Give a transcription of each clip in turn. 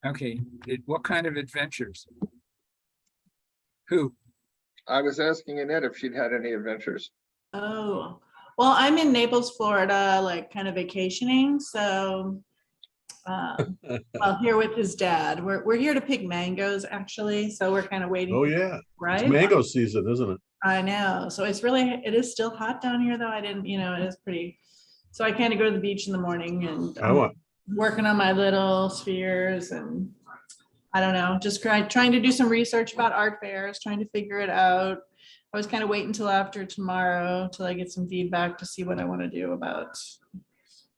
Okay, what kind of adventures? Who? I was asking Annette if she'd had any adventures. Oh, well, I'm in Naples, Florida, like kind of vacationing, so well, here with his dad. We're here to pick mangoes, actually, so we're kind of waiting. Oh, yeah. It's Right? mango season, isn't it? I know. So it is still hot down here, though. I didn't, it is pretty. So I kind of go to the beach in the morning and I want, working on my little spheres and I don't know, just trying to do some research about art fairs, trying to figure it out. I was kind of waiting until after tomorrow till I get some feedback to see what I want to do about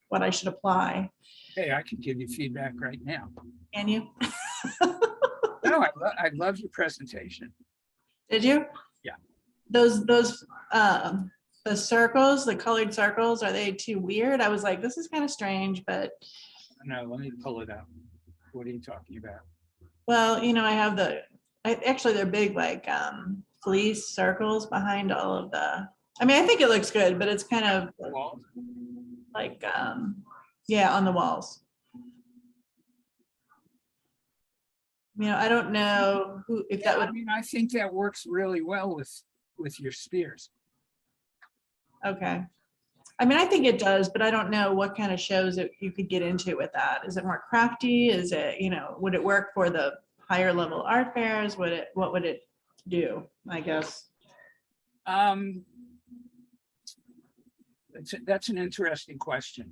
what I should apply. Hey, I can give you feedback right now. Can you? No, I love your presentation. Did you? Yeah. Those the circles, the colored circles, are they too weird? I was like, this is kind of strange, but No, let me pull it up. What are you talking about? well, I have actually they're big like fleece circles behind all of the, I mean, I think it looks good, but it's kind of Wall? like yeah, on the walls. I don't know if that I would, mean, I think that works really well with your spears. okay. I mean, I think it does, but I don't know what kind of shows that you could get into with that. Is it more crafty? Is it, would it work for the higher level art fairs? What would it do, I guess? That's an interesting question.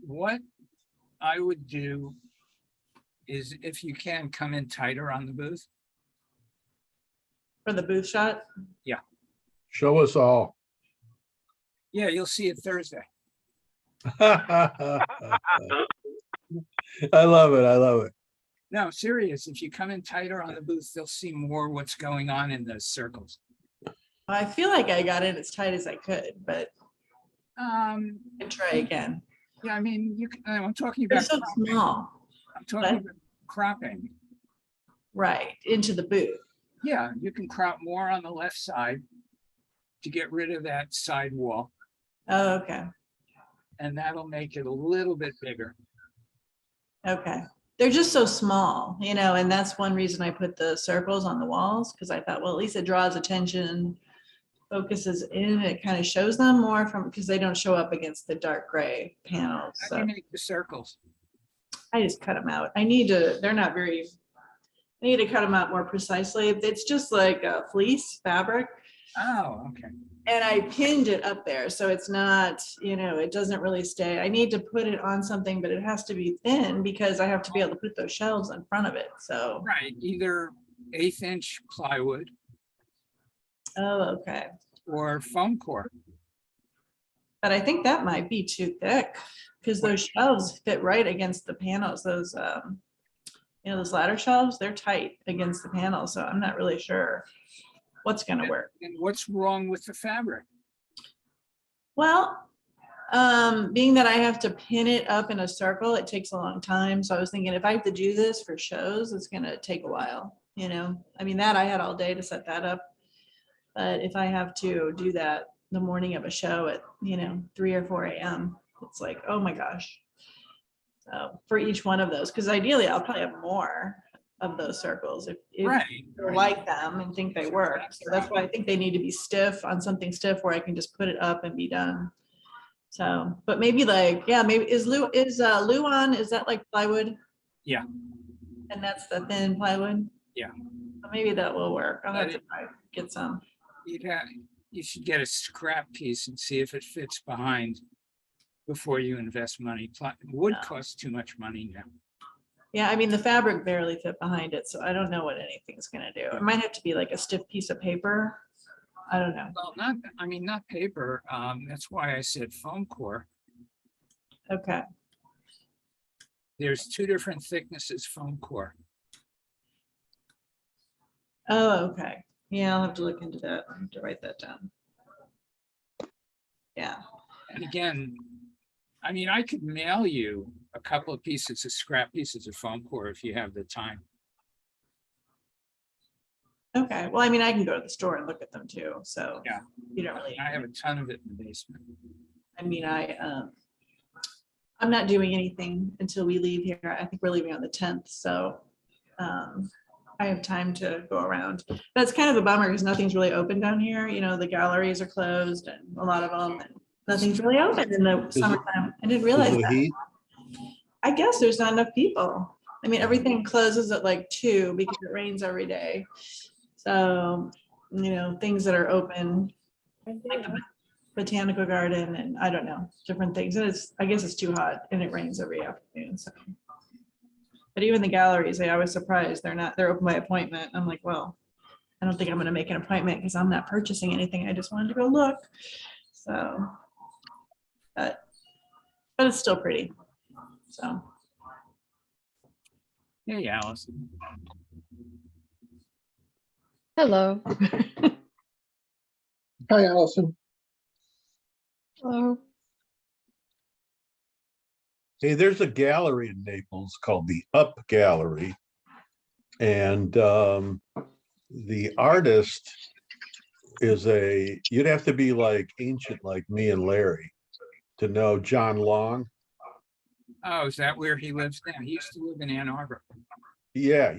What I would do is, if you can, come in tighter on the booth. For the booth shot? show us all. Yeah, you'll see it Thursday. I love it. I love it. No, serious. If you come in tighter on the booth, they'll see more what's going on in those circles. I feel like I got it as tight as I could, but Um, I'd try again. yeah, I mean, I'm talking They're about so cropping. small, I'm talking about cropping. right, into the booth. Yeah, you can crop more on the left side to get rid of that side wall, Oh, okay, and that'll make it a little bit bigger. okay. They're just so small, and that's one reason I put the circles on the walls, because I thought, well, at least it draws attention, focuses in, it kind of shows them more because they don't show up against the dark gray panels. How do So you make the circles? I just cut them out. They're not very, I need to cut them out more precisely. It's just like a fleece fabric. Oh, okay. And I pinned it up there, so it's not, it doesn't really stay. I need to put it on something, but it has to be thin because I have to be able to put those shelves in front of it, so. Right, either 1/8 inch plywood Oh, okay. or foam core. But I think that might be too thick because those shelves fit right against the panels. Those, those ladder shelves, they're tight against the panels, so I'm not really sure what's gonna work. And what's wrong with the fabric? Well, being that I have to pin it up in a circle, it takes a long time. So I was thinking if I have to do this for shows, it's gonna take a while, I mean, that I had all day to set that up. But if I have to do that the morning of a show at, 3 or 4 a.m., it's like, oh my gosh. So for each one of those, because ideally I'll probably have more of those circles if Right. I like them and think they work. So that's why I think they need to be stiff on something stiff where I can just put it up and be done. So, but maybe maybe is Luan, is that like plywood? Yeah. And that's the thin plywood? Yeah. So maybe that will work. I'll have But to try to get some. You should get a scrap piece and see if it fits behind before you invest money. Wood No. costs too much money now. Yeah, I mean, the fabric barely fit behind it, so I don't know what anything's gonna do. It might have to be like a stiff piece of paper. I don't know. Well, not paper. That's why I said foam core. Okay, There's 2 different thicknesses foam core. oh, okay. Yeah, I'll have to look into that. I'll have to write that down. Yeah, And again, I mean, I could mail you a couple of scrap pieces of foam core if you have the time. okay. Well, I mean, I can go to the store and look at them too, so. Yeah. You don't really. I have a ton of it in the basement. I mean, I'm not doing anything until we leave here. I think we're leaving on the 10th, so I have time to go around. That's kind of a bummer because nothing's really open down here. You know, the galleries are closed and a lot of them, and nothing's really open in the summertime. I didn't realize Is the that. heat? I guess there's not enough people. I mean, everything closes at like 2 because it rains every day. So, you know, things that are open, like the botanical garden and I don't know, different things. And I guess it's too hot and it rains every afternoon. So, but even the galleries, I was surprised they're open by appointment. I'm like, well, I don't think I'm going to make an appointment because I'm not purchasing anything. I just wanted to go look. So, but it's still pretty. So. Hey, Allison. Hello. Hi, Allison. Hello. Hey, there's a gallery in Naples called the Up Gallery. And the artist is you'd have to be like ancient like me and Larry to know John Long. Oh, is that where he lives now? He used to live in Ann Arbor. Yeah,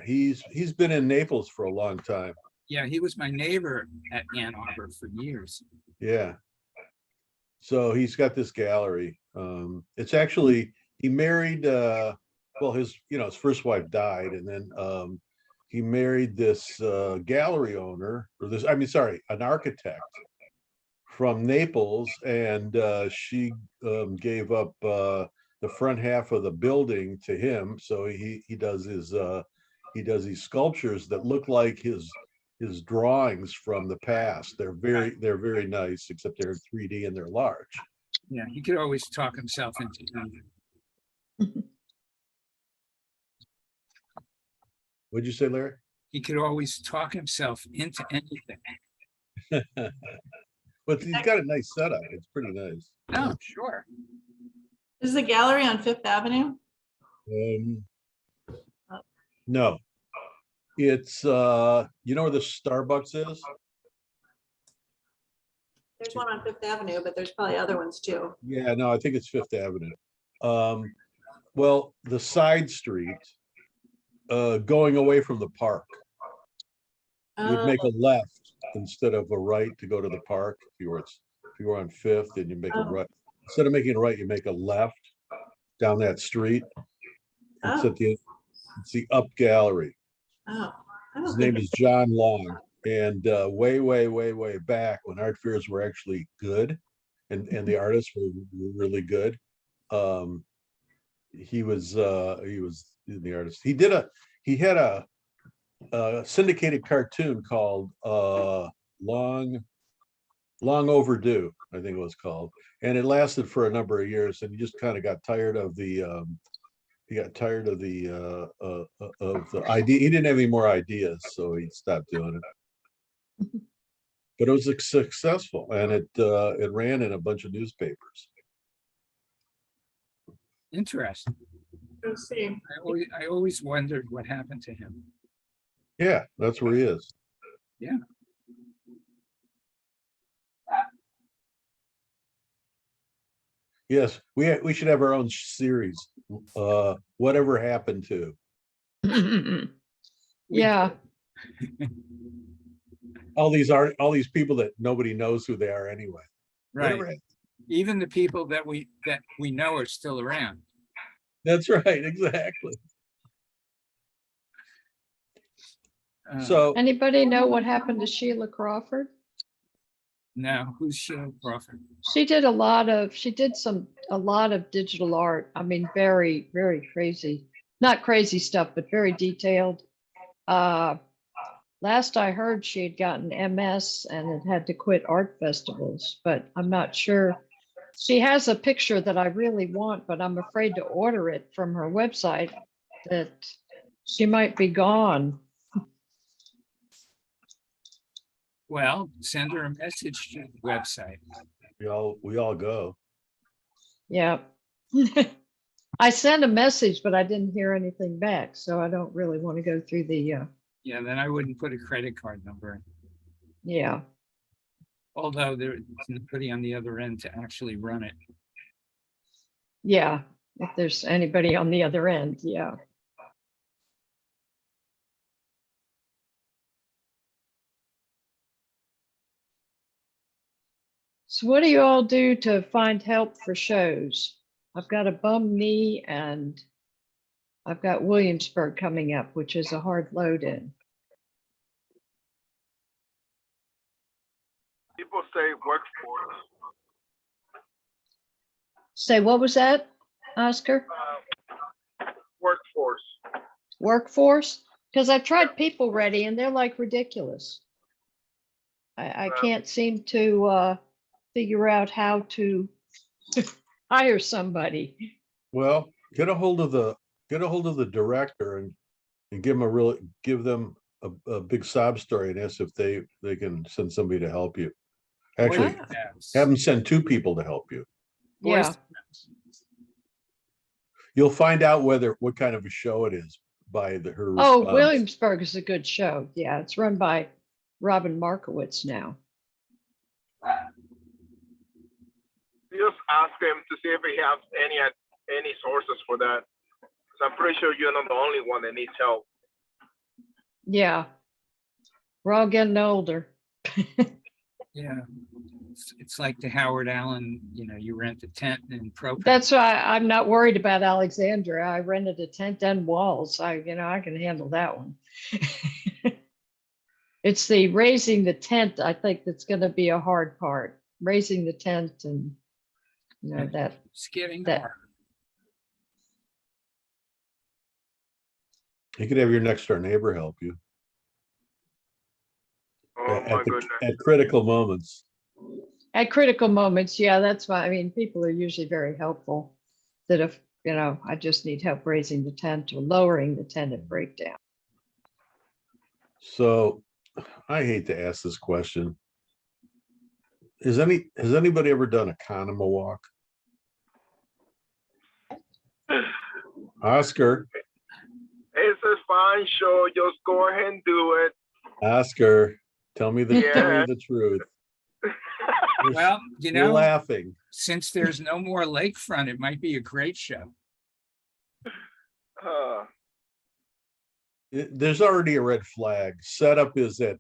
he's been in Naples for a long time. Yeah, he was my neighbor at Ann Arbor for years. Yeah. So he's got this gallery. It's actually, he married well, his first wife died, and then he married this gallery owner, or an architect from Naples, and she gave up the front half of the building to him. So he does these sculptures that look like his drawings from the past. They're very nice, except they're 3D and they're large. Yeah, he could always talk himself into anything. What'd you say, Larry? He could always talk himself into anything. But he's got a nice setup. It's pretty nice. Oh, sure. Is the gallery on Fifth Avenue? No, it's you know where the Starbucks is? There's one on Fifth Avenue, but there's probably other ones too. Yeah, no, I think it's Fifth Avenue. Well, the side street going away from the park. You'd make a left instead of a right to go to the park. If you were on Fifth, and you make a right. Instead of making a right, you make a left down that street. It's it's the Up Gallery. Oh, I His don't name think is John Long. And way back when art fairs were actually good, and the artists were really good. He was the artist. He had a syndicated cartoon called Long Overdue, I think it was called, and it lasted for a number of years. And he just kind of got tired of the idea. He didn't have any more ideas, so he stopped doing it. But it was successful, and it ran in a bunch of newspapers. Interesting. Let's see. I always wondered what happened to him. Yeah, that's where he is. Yeah. Yes, we should have our own series. Whatever happened to? Yeah, All these people that nobody knows who they are anyway. Right. Whatever happened? Even the people that we know are still around. That's right, exactly. Uh, So anybody know what happened to Sheila Crawford? now, who's Sheila Crawford? She did a lot of digital art. I mean, very, very crazy, not crazy stuff, but very detailed. Last I heard, she had gotten MS and had to quit art festivals, but I'm not sure. She has a picture that I really want, but I'm afraid to order it from her website, that she might be gone. Well, send her a message to the website. we all go. Yeah. I sent a message, but I didn't hear anything back, so I don't really want to go through the, Yeah, then I wouldn't put a credit card number in. yeah. Although there's nobody on the other end to actually run it. Yeah, if there's anybody on the other end, yeah. So what do you all do to find help for shows? I've got a bum knee and I've got Williamsburg coming up, which is a hard load in. People say workforce. Say, what was that, Oscar? Workforce. Workforce? Because I've tried People Ready and they're like ridiculous. I can't seem to figure out how to hire somebody. Well, get a hold of the director and give them a big sob story and ask if they can send somebody to help you. Actually, Boy, that's- have them send two people to help you. boys- Yeah, You'll find out what kind of a show it is by her oh, response. Williamsburg is a good show. Yeah, it's run by Robin Markowitz now. Just ask him to see if he has any sources for that. 'Cause I'm pretty sure you're not the only one that needs help. Yeah, we're all getting older. Yeah. It's like the Howard Allen, you rent a tent and propane. That's why I'm not worried about Alexandria. I rented a tent and walls. I can handle that one. It's the raising the tent, I think that's gonna be a hard part. Raising the tent and, that, It's getting that- hard. You could have your next door neighbor help you Oh my goodness. at critical moments. at critical moments, yeah, that's why, people are usually very helpful. That if, I just need help raising the tent or lowering the tent at breakdown. So I hate to ask this question. Has anybody ever done a Conema walk? Oscar, It's a fine show. Just go ahead and do it. Oscar, tell me Yeah. the truth. You're- Well, You're laughing. since there's no more lakefront, it might be a great show. There's already a red flag. Setup is at,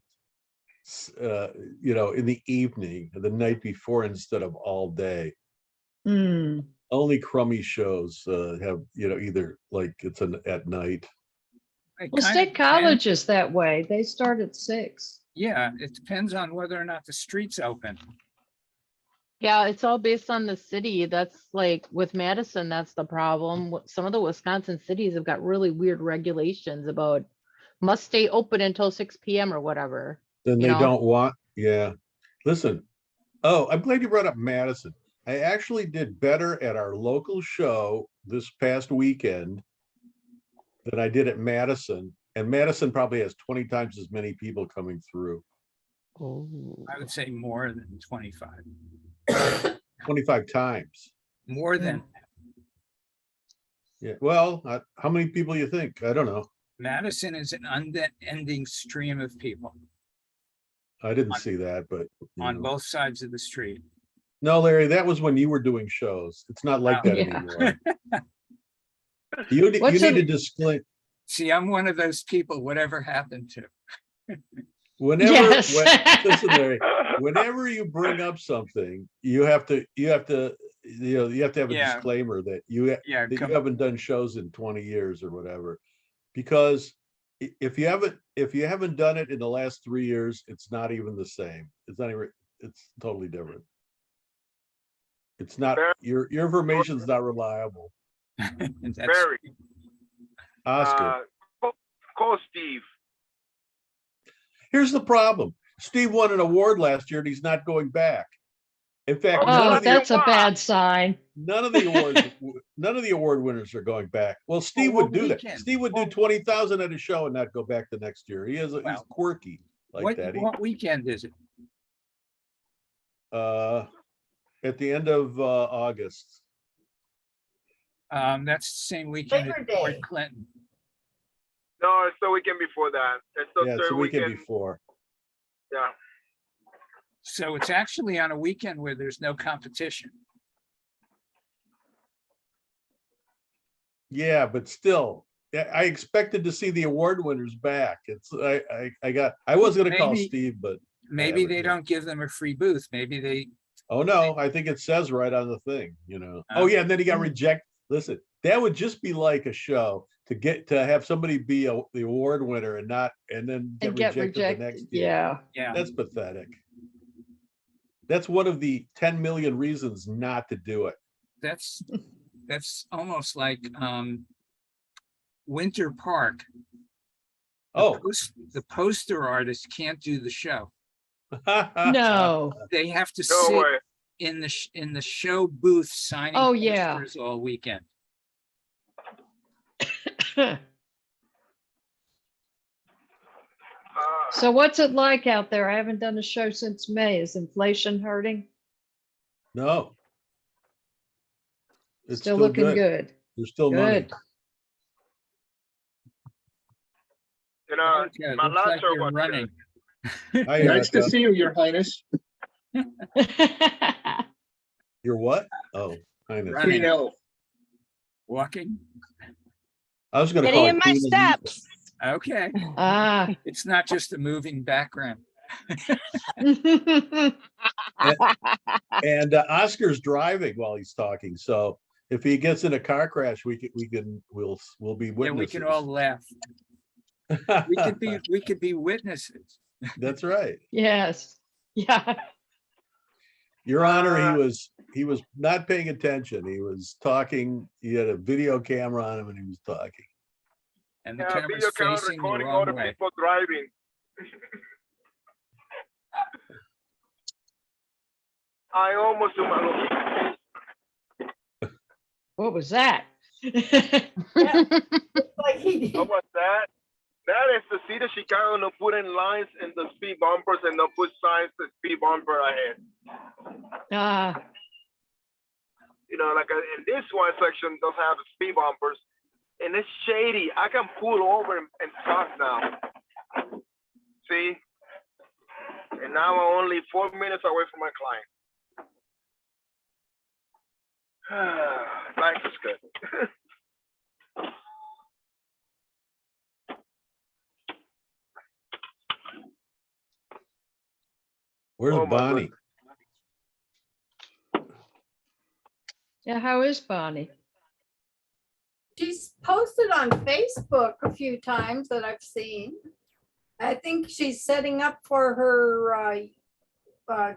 in the evening, the night before instead of all day. Hmm. Only crummy shows have, either like it's at night. It Well, kinda State depends- College is that way. They start at 6. Yeah, it depends on whether or not the street's open. Yeah, it's all based on the city. That's like with Madison, that's the problem. Some of the Wisconsin cities have got really weird regulations about must stay open until 6 p.m. or whatever. Then You they know? don't want, yeah. Listen, I'm glad you brought up Madison. I actually did better at our local show this past weekend than I did at Madison. And Madison probably has 20 times as many people coming through, Oh. I would say more than 25, 25 times. more than Yeah, well, how many people you think? I don't know. Madison is an unending stream of people I didn't see that, but. you on know. both sides of the street. No, Larry, that was when you were doing shows. It's not like Oh. that Yeah. anymore. You What's need a- to disclaim, See, I'm one of those people, whatever happened to. whenever, Yes. listen, Larry, whenever you bring up something, you have to have a Yeah. disclaimer that you Yeah, that come- you haven't done shows in 20 years or whatever. Because if you haven't done it in the last 3 years, it's not even the same. It's totally different. It's not, your information's not reliable. that's- Very. Oscar, Call Steve. here's the problem. Steve won an award last year and he's not going back. In fact, Oh, that's a bad sign. none of the award winners are going back. Well, Steve what would do that. weekend? Steve would do 20,000 at a show and not go back the next year. He's Wow. quirky like that. What weekend is it? At the end of August. That's the same weekend Labor as Day. Fort Clinton. No, it's the weekend before that. It's the Yeah, it's third the weekend weekend. before. Yeah. So it's actually on a weekend where there's no competition. Yeah, but still, I expected to see the award winners back. I was gonna call Maybe- Steve, but Maybe haven't they yet. don't give them a free booth. Maybe they, oh no, I think it says right on the thing, you know. Oh Oh. yeah, and then he got rejected. Listen, that would just be like a show to have somebody be the award winner and then And get get rejected the rejected, next year. yeah. yeah, That's pathetic. That's one of the 10 million reasons not to do it. that's almost like, Winter Park. Oh. The poster artist can't do the show. No, They have to No sit way. in the show booth signing. Oh, yeah. posters all weekend. so what's it like out there? I haven't done a show since May. Is inflation hurting? No. It's Still looking good. There's still money. Good. You know, Okay, my looks last like show you're was running. Hi, Nice to Erica. see you, Your Highness. You're what? Oh, Highness. Running. Queen Elf. Walking. I was gonna Getting call in it my Queen Elizabeth. steps. Okay, Ah. it's not just a moving background. And Oscar's driving while he's talking, so if he gets in a car crash, we'll be Yeah, witnesses. we can all laugh. We could be witnesses. That's right. Yes, yeah. Your Honor, he was not paying attention. He was talking. He had a video camera on him and he was talking. And the Yeah, camera's video camera facing the recording all the wrong way. people driving. I almost do my What was that? Like he What was that? That is the city of Chicago no put in lines in the speed bumpers and no put signs the speed bumper ahead. Ah, You know, like in this one section doesn't have the speed bumpers, and it's shady. I can pull over and stop now. See? And now I'm only 4 minutes away from my client. Life is good. Where's Oh, my Bonnie? yeah, how is Bonnie? She's posted on Facebook a few times that I've seen. I think she's setting up for her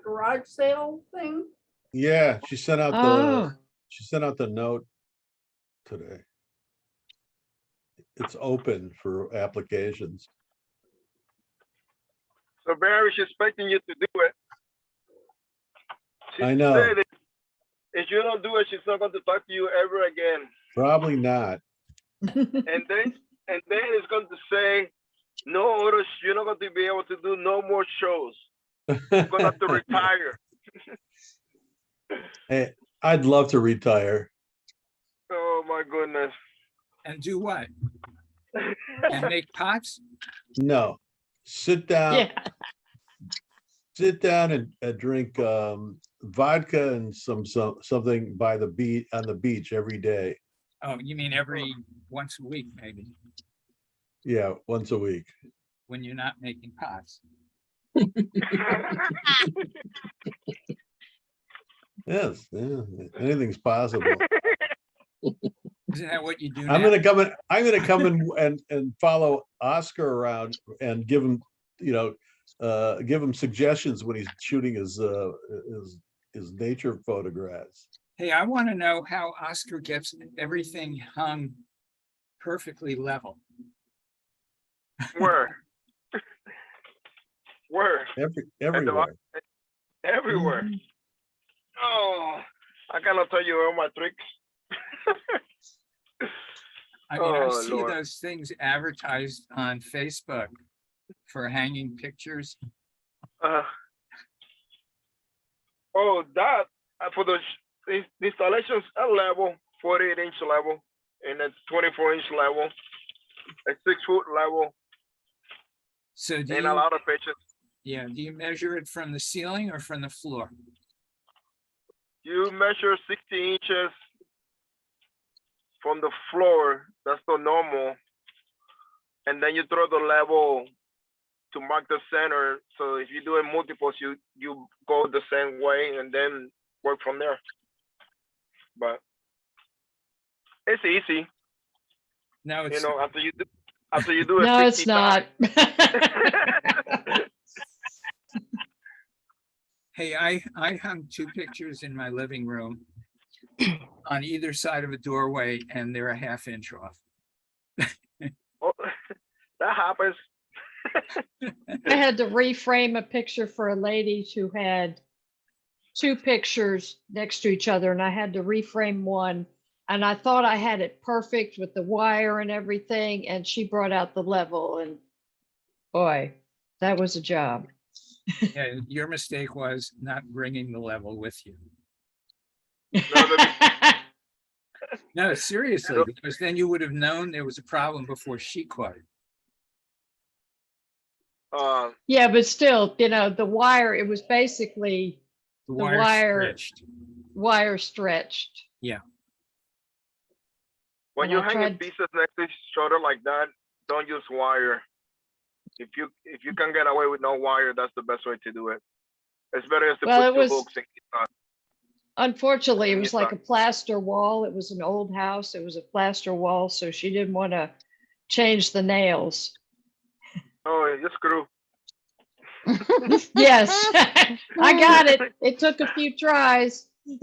garage sale thing. Yeah, she sent out Oh, the note today. It's open for applications. So Barry's expecting you to do it. She I know. said if you don't do it, she's not going to talk to you ever again. Probably not. And then it's going to say, no, Otis, you're not going to be able to do no more shows. You're going to have to retire. Hey, I'd love to retire. Oh my goodness. And do what? And make pots? No, sit down, yeah. and drink vodka and something by the beach on the beach every day. Oh, you mean once a week, maybe, Yeah, once a week. when you're not making pots. Yes, yeah, anything's possible. Isn't that what you do I'm now? gonna come in and follow Oscar around and give him, give him suggestions when he's shooting his nature photographs. Hey, I want to know how Oscar gets everything hung perfectly level. Where? Where? Everywhere. Everywhere. Oh, I cannot tell you all my tricks. I mean, I Oh, see Lord. those things advertised on Facebook for hanging pictures. Oh, that for the installations at level, 48-inch level, and a 24-inch level, a 6-foot level, So do and a you, lot of pitches. yeah, do you measure it from the ceiling or from the floor? You measure 60 inches from the floor, that's the normal. And then you throw the level to mark the center. So if you're doing multiples, you go the same way and then work from there. But it's easy, No, you it's, know, after you do it No, 60 it's not. hey, I hung two pictures in my living room on either side of a doorway, and they're a ½ inch off. Oh, that happens. I had to reframe a picture for a lady who had two pictures next to each other, and I had to reframe one. And I thought I had it perfect with the wire and everything, and she brought out the level, and boy, that was a job. Yeah, your mistake was not bringing the level with you. No, seriously, because then you would have known there was a problem before she caught it. Yeah, but still, the wire, it was basically The the wire wire stretched. stretched. Yeah. When And you're I hanging tried- pieces next to each other like that, don't use wire. If you can get away with no wire, that's the best way to do it. It's better to Well, put it two was- hooks in each side. Unfortunately, it And was you like saw- a plaster wall. It was an old house. It was a plaster wall, so she didn't want to change the nails. Oh, you screw. Yes, I got it. It took a few tries. You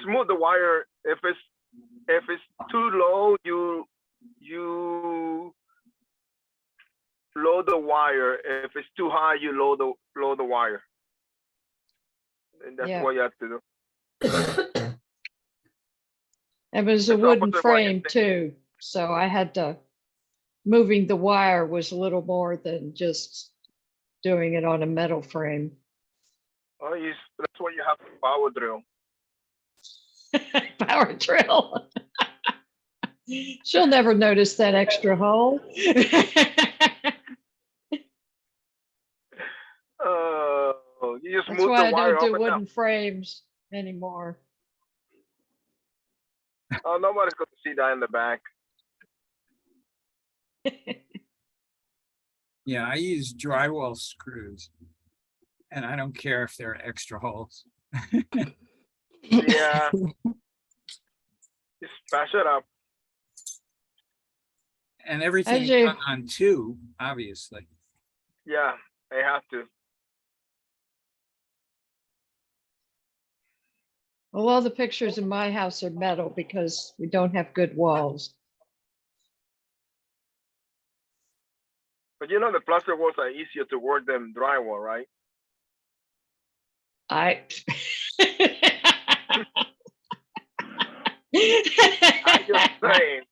smooth the wire. If it's too low, you low the wire. If it's too high, you low the wire. And that's Yeah. what you have to do. It was a It's wooden opposite what you frame think. too, so I had to, moving the wire was a little more than just doing it on a metal frame. Oh, that's what you have to power drill. Power drill. She'll never notice that extra hole. You just That's move why the I wire don't up do and down. wooden frames anymore. Oh, nobody's going to see that in the back. Yeah, I use drywall screws. And I don't care if they're extra holes. Yeah. Just bash it up. And everything is you- done on two, obviously. Yeah, I have to. Well, all the pictures in my house are metal because we don't have good walls. But you know the plaster walls are easier to work than drywall, right? I. I'm just saying.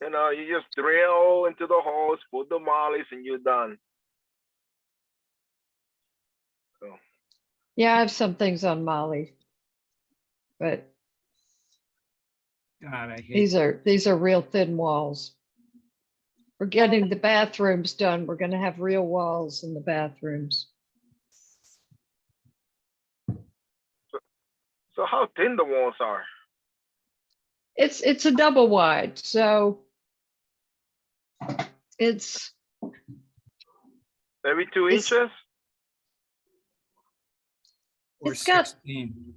You know, you just drill into the holes, put the mollies, and you're done. So Yeah, I have some things on Molly, but God, I hate. these are real thin walls. We're getting the bathrooms done. We're gonna have real walls in the bathrooms. so how thin the walls are? It's a double wide, so it's Maybe 2 It's- inches? Or it's got- 16.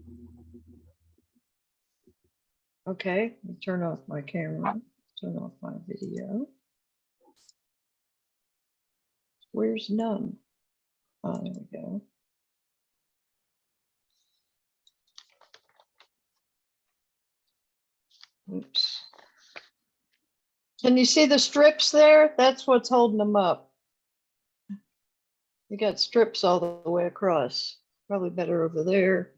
okay. Let me turn off my camera, turn off my video. Where's none? Oh, there we go. Oops. Can you see the strips there? That's what's holding them up. You got strips all the way across. Probably better over there.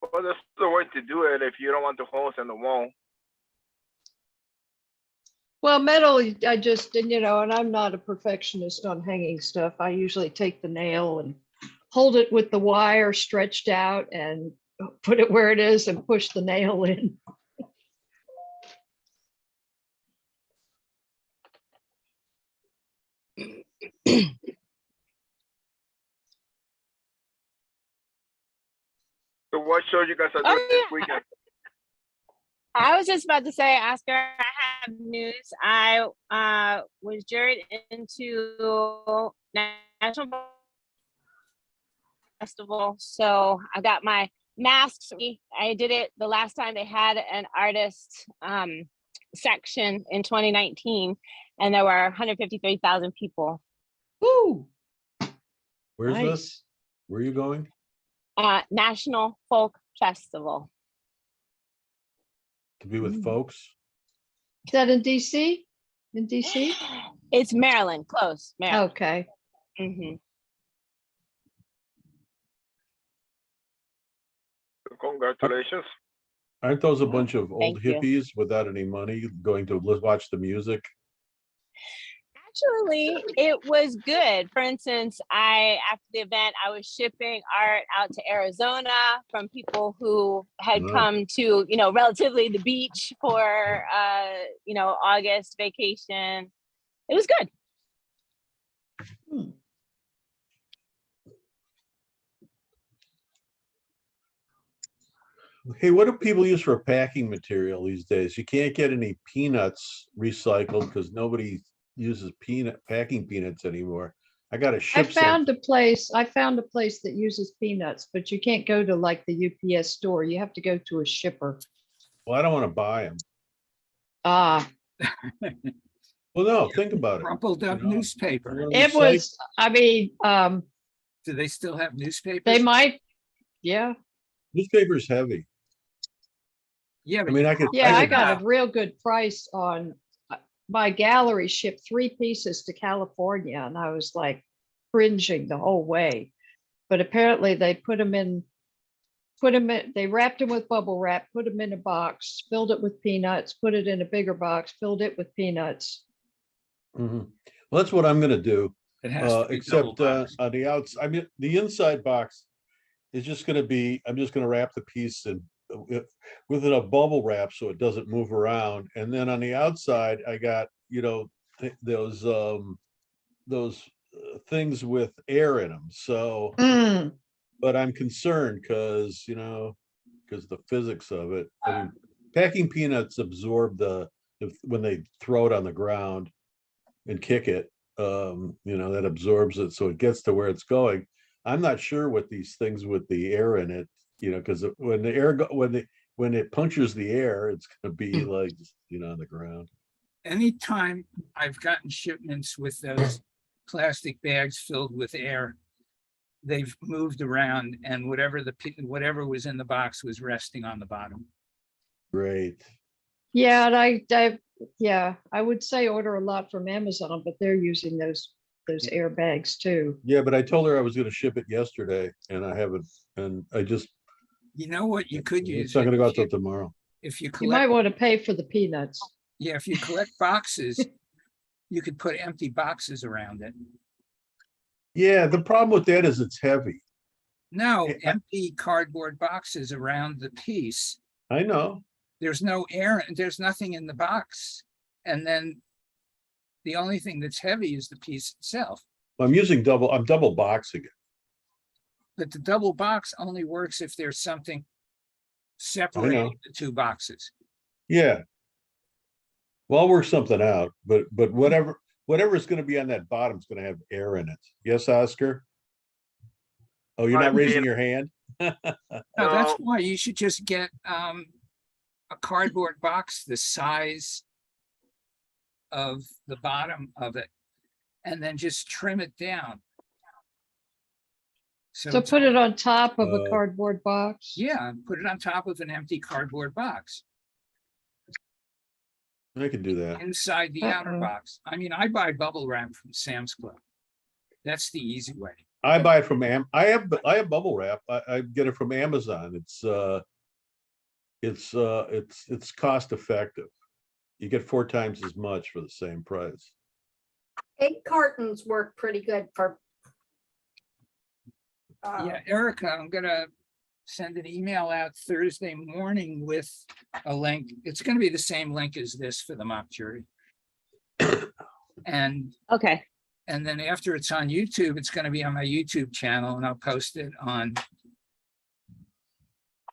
Well, that's the way to do it if you don't want the holes in the wall. Well, metal, I just, and I'm not a perfectionist on hanging stuff. I usually take the nail and hold it with the wire stretched out and put it where it is and push the nail in. So what show you guys are doing Oh, this yeah. weekend? I was just about to say, Oscar, I have news. I was juried into National Festival, so I got my masks. I did it the last time they had an artist section in 2019, and there were 153,000 people. Woo! Where's this? Nice. Where are you going? National Folk Festival. To be with Mm. folks? Is that in DC? In DC? It's Maryland, close, Maryland. Okay. Mhm. Congratulations. Aren't those a bunch of old Thank you. hippies without any money going to watch the music? Actually, it was good. For instance, after the event, I was shipping art out to Arizona from people who had Wow. come to, relatively the beach for, August vacation. It was good. Hey, what do people use for packing material these days? You can't get any peanuts recycled because nobody uses packing peanuts anymore. I got to I ship some. found a place that uses peanuts, but you can't go to like the UPS store. You have to go to a shipper. Well, I don't want to buy them. Ah, Well, no, think about it. Crumpled up You know, newspaper. one of it these sites- was, I mean, Do they still have newspapers? they might, yeah. Newspaper's heavy. Yeah, I but mean, I could. Yeah, I could- got a real good price on, my gallery shipped 3 pieces to California and I was like cringing the whole way. But apparently they they wrapped them with bubble wrap, put them in a box, filled it with peanuts, put it in a bigger box, filled it with peanuts. Mhm. Well, that's what I'm gonna do. it has to be Except double boxed. on the outside, I mean, the inside box is just gonna be, I'm just gonna wrap the piece in within a bubble wrap so it doesn't move around. And then on the outside, I got, those things with air in them. So, Mm, but I'm concerned because, because the physics of it. I mean, packing peanuts absorb when they throw it on the ground and kick it, that absorbs it. So it gets to where it's going. I'm not sure what these things with the air in it, because when the air, when it punctures the air, it's gonna be like, on the ground. Anytime I've gotten shipments with those plastic bags filled with air, they've moved around and whatever was in the box was resting on the bottom. Great. yeah, and I would say order a lot from Amazon, but they're using those airbags too. Yeah, but I told her I was gonna ship it yesterday and I haven't, and I just, You know what you could use? it's not gonna go out if you- till tomorrow. If you You might collect, want to pay for the peanuts. yeah, if you collect boxes, you could put empty boxes around it. Yeah, the problem with that is it's heavy. No, Yeah. empty cardboard boxes around the piece. I know. There's no air, and there's nothing in the box. And then the only thing that's heavy is the piece itself. I'm double boxing it. But the double box only works if there's something separating the two boxes. Yeah. Well, I'll work something out, but whatever's gonna be on that bottom is gonna have air in it. Yes, Oscar? Oh, you're not raising your hand? No, that's No. why you should just get a cardboard box the size of the bottom of it, and then just trim it down. So it's put all- it on top of a Uh, cardboard box. Yeah, and put it on top of an empty cardboard box I can do that. inside the outer Uh-oh. box. I mean, I buy bubble wrap from Sam's Club. That's the easy way. I buy it from I have bubble wrap. I get it from Amazon. It's cost effective. You get 4 times as much for the same price. Egg cartons work pretty good for. Yeah, Erica, I'm gonna send an email out Thursday morning with a link. It's gonna be the same link as this for the mock jury. And Okay. And then after it's on YouTube, it's gonna be on my YouTube channel and I'll post it on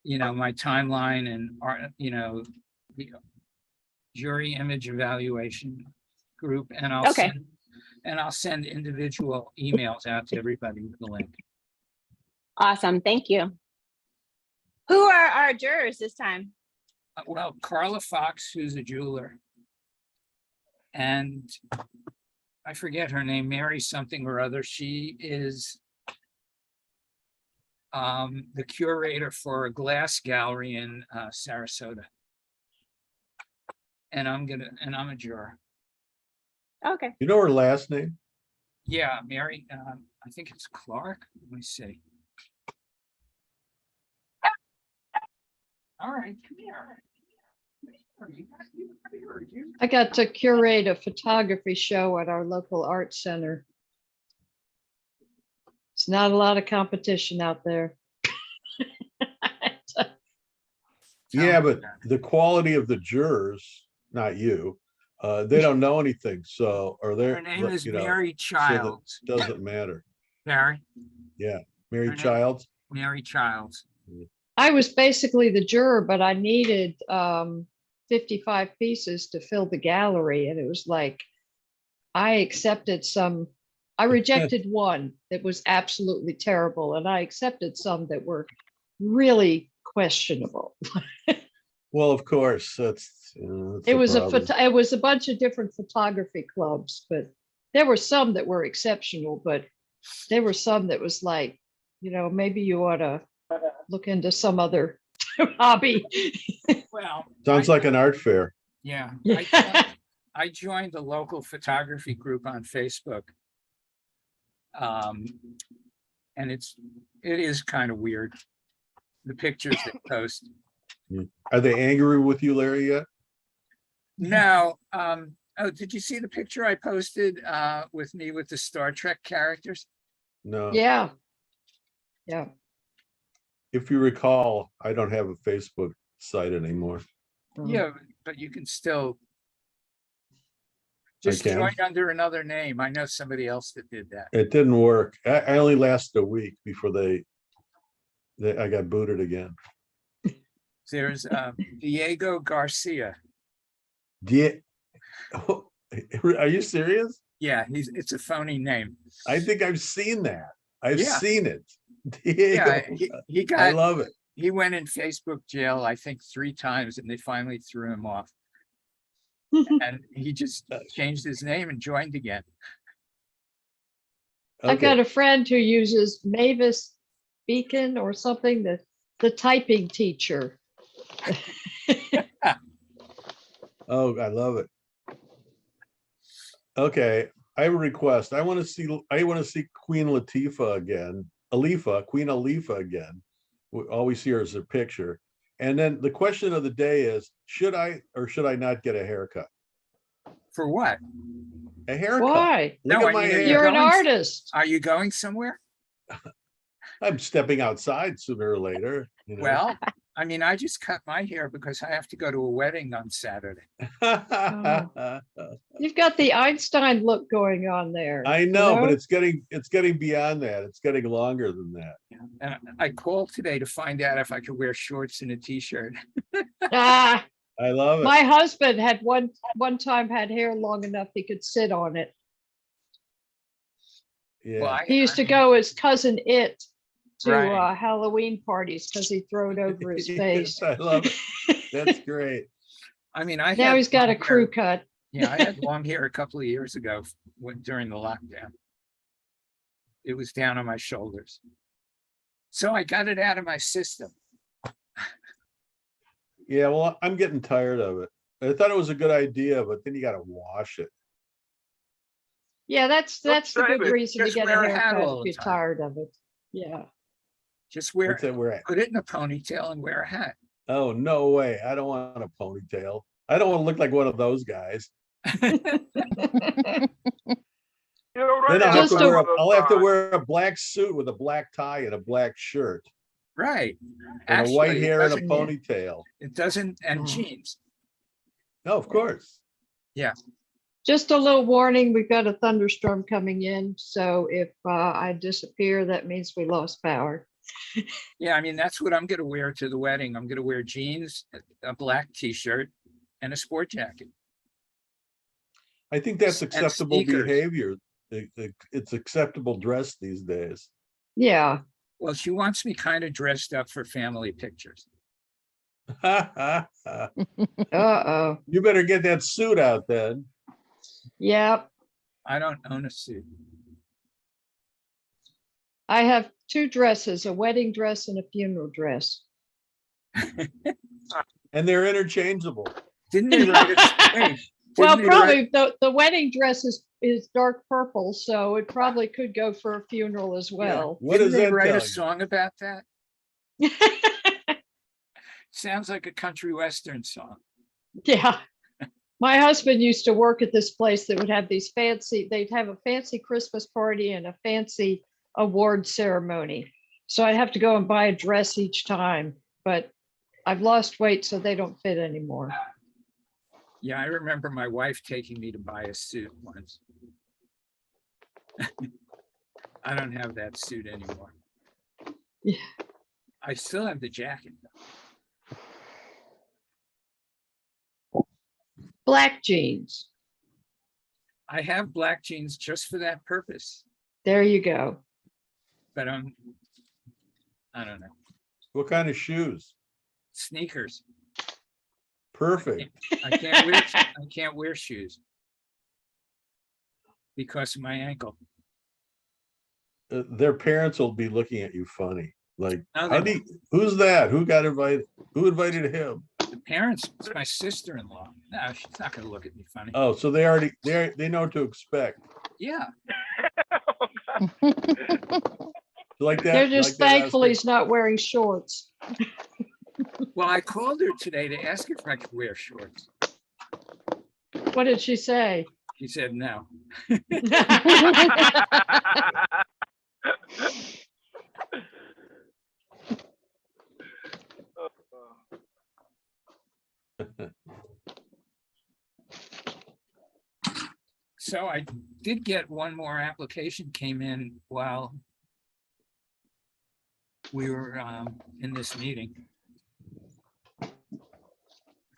my timeline and, the jury image evaluation group, and Okay. I'll send individual emails out to everybody with the link. Awesome. Thank you. Who are our jurors this time? Well, Carla Fox, who's a jeweler, and I forget her name, Mary something or other. She is the curator for a glass gallery in Sarasota. And I'm a juror. Okay. You know her last name? Yeah, Mary, I think it's Clark. Let me see. All right, come here. I got to curate a photography show at our local art center. It's not a lot of competition out there. Yeah, but the quality of the jurors, not you, they don't know anything, so, or they're, Her name is you know, Mary Childs. doesn't matter. Mary, Yeah, Her Mary name- Childs. Mary Childs. I was basically the juror, but I needed 55 pieces to fill the gallery. And it was like, I rejected one that was absolutely terrible. And I accepted some that were really questionable. Well, of course, that's It the was problem. it was a bunch of different photography clubs, but there were some that were exceptional, but there were some that was like, maybe you ought to look into some other hobby. Well, Sounds like an art fair. yeah, Yeah. I joined the local photography group on Facebook. And it is kind of weird. The pictures they post. Are they angry with you, Larry, yet? No, oh, did you see the picture I posted with me with the Star Trek characters? No. Yeah. Yeah. If you recall, I don't have a Facebook site anymore. Yeah, but you can still just can? join under another name. I know somebody else that did that. It didn't work. I only lasted a week before I got booted again. There's Diego Garcia. Are you serious? Yeah, it's a phony name. I think I've seen that. I've Yeah. seen it. Yeah, he I got, love it. he went in Facebook jail, I think 3 times, and they finally threw him off. And he just changed his name and joined again. I've got Okay. a friend who uses Mavis Beacon or something, the typing teacher. Oh, I love it. Okay, I have a request. I want to see Queen Latifah again. Queen Alifa again. We always see her as a picture. And then the question of the day is, should I or should I not get a haircut? For what? A haircut. Why? Look No, at I my mean, hair. You're an going- artist. Are you going somewhere? I'm stepping outside sooner or later. Well, I mean, I just cut my hair because I have to go to a wedding on Saturday. You've got the Einstein look going on there. I know, but it's getting beyond that. It's getting longer than that. And I called today to find out if I could wear shorts and a t-shirt. Ah, I love it. my husband had one time had hair long enough he could sit on it. Yeah. He used to go as cousin It to Right. Halloween parties because he'd throw it over his face. Yes, I love it. That's great. I mean, I Now had he's got a long crew hair- cut. Yeah, I had long hair a couple of years ago during the lockdown. It was down on my shoulders. So I got it out of my system. Yeah, well, I'm getting tired of it. I thought it was a good idea, but then you gotta wash it. Yeah, that's the shave good it. reason to Just get a wear a hat haircut all if the you're time. tired of it. Yeah. Just wear, What's that we're at? put it in a ponytail and wear a hat. Oh, no way. I don't want a ponytail. I don't want to look like one of those guys. You know, Then right I'll now, have Just to a- wear I'll have to uh, wear a black suit with a black tie and a black shirt Right. and a white Actually, it hair and a doesn't- ponytail. It doesn't, and Oh. jeans. No, of course. Just a little warning, we've got a thunderstorm coming in, so if I disappear, that means we lost power. Yeah, I mean, that's what I'm gonna wear to the wedding. I'm gonna wear jeans, a black t-shirt and a sport jacket. I think that's And acceptable sneakers. behavior. It's acceptable dress these days. Yeah. Well, she wants me kind of dressed up for family pictures. Uh-oh. You better get that suit out then. Yep. I don't own a suit. I have two dresses, a wedding dress and a funeral dress. And they're interchangeable. Didn't they write it? Wait, Well, didn't they write- probably the wedding dress is dark purple, so it probably could go for a funeral as well. What Didn't does they that write tell a you? song about that? Sounds like a country western song. Yeah. My husband used to work at this place that would have they'd have a fancy Christmas party and a fancy award ceremony. So I'd have to go and buy a dress each time, but I've lost weight, so they don't fit anymore. Yeah, I remember my wife taking me to buy a suit once. I don't have that suit anymore. Yeah. I still have the jacket. Black jeans. I have black jeans just for that purpose, There you go. but I don't know, What kind of shoes? sneakers. Perfect. I can't wear shoes because of my ankle. Their parents will be looking at you funny. Like, No, how they do you, who's that? Who got invited? Who invited him? The parents, it's my sister-in-law. No, she's not gonna look at me funny. Oh, so they already, they know what to expect. Yeah, Like that. They're just like that, thankful Oscar? he's not wearing shorts. well, I called her today to ask if I could wear shorts. What did she say? She said no. So I did get one more application came in while we were in this meeting.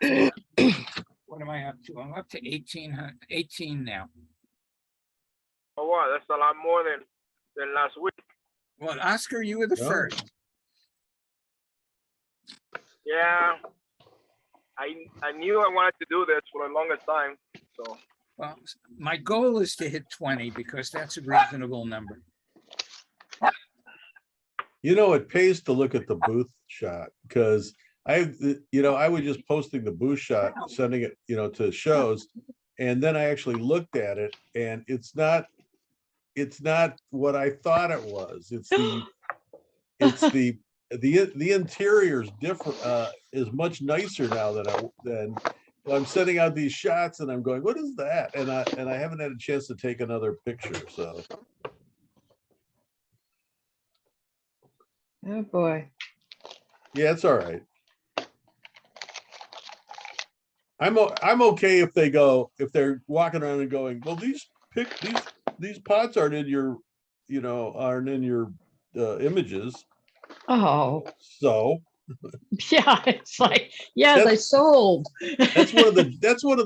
What am I up to? I'm up to 18 now. Oh, wow, that's a lot more than last week. Well, Oscar, you were the Oh. first. Yeah. I knew I wanted to do this for the longest time, so. Well, my goal is to hit 20 because that's a reasonable number. You know, it pays to look at the booth shot because I was just posting the booth shot, sending it, to shows. And then I actually looked at it and it's not what I thought it was. It's the interior's different, is much nicer now than I'm sending out these shots and I'm going, what is that? And I haven't had a chance to take another picture, so. Oh, boy. Yeah, it's all right. I'm okay if they're walking around and going, well, these pots aren't in your, aren't in your images. Oh, So yeah, it's like, yeah, they That's- sold. that's one of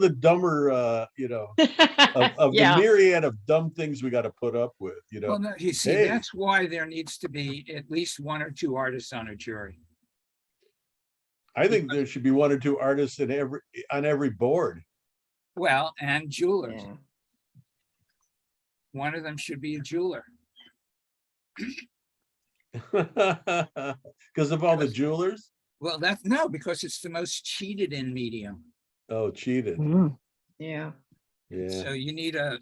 the dumber, of the Yeah. myriad of dumb things we got to put up with, Well, no, you see, Hey. that's why there needs to be at least one or two artists on a jury. I think there should be one or two artists on every board. Well, and jewelers. Yeah. One of them should be a jeweler. Because of all the jewelers. Well, no, because it's the most cheated in medium. Oh, cheated. Yeah. Yeah. So you need a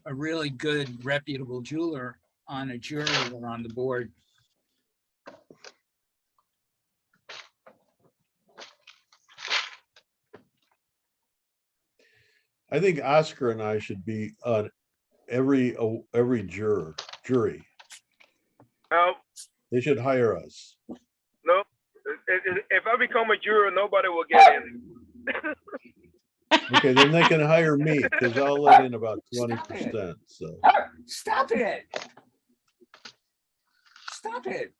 really good reputable jeweler on a jury or on the board. I think Oscar and I should be on every jury. No, They should hire us. no. If I become a juror, nobody will get in. Okay, then they can hire me because I'll let in about 20%. So Stop it. Stop it.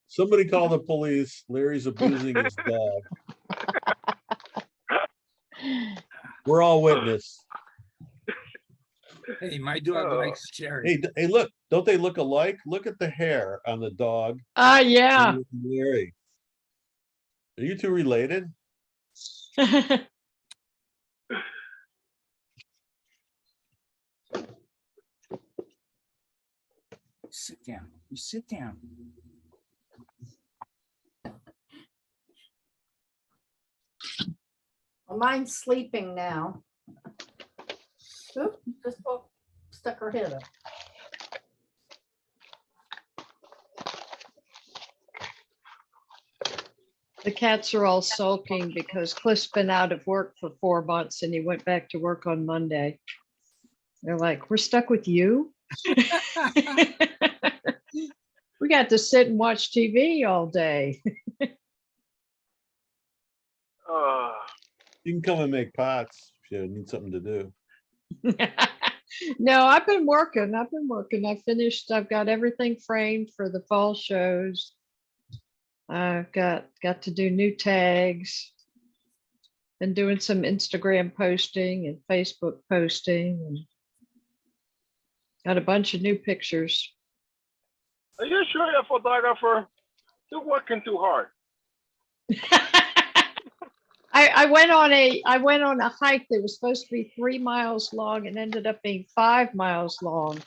Somebody call the police. Larry's abusing his dog. We're all witness. Hey, my dog Oh. likes cherry. Hey, look, don't they look alike? Look at the hair on the dog. Yeah. and Larry. Are you two related? Sit down. You sit down. Well, mine's sleeping now. Oop, just stuck her head up. The cats are all sulking because Cliff's been out of work for 4 months and he went back to work on Monday. They're like, we're stuck with you? We got to sit and watch TV all day. You can come and make pots if you need something to do. No, I've been working. I've got everything framed for the fall shows. I've got to do new tags. Been doing some Instagram posting and Facebook posting and got a bunch of new pictures. Are you sure you're a photographer? You're working too hard. I went on a hike that was supposed to be 3 miles long and ended up being 5 miles long,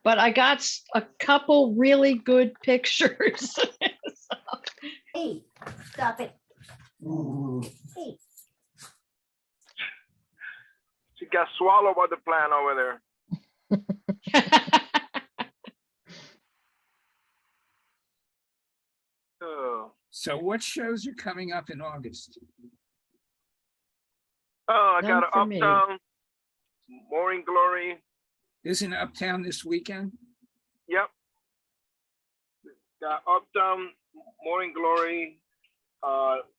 but I got a couple really good pictures. Hey, stop it. Hey. She got swallowed by the plant over there. Oh, So what shows are coming up in August? I None got for an me. Uptown, Morning Glory. Isn't Uptown this weekend? Yep. Got Uptown, Morning Glory,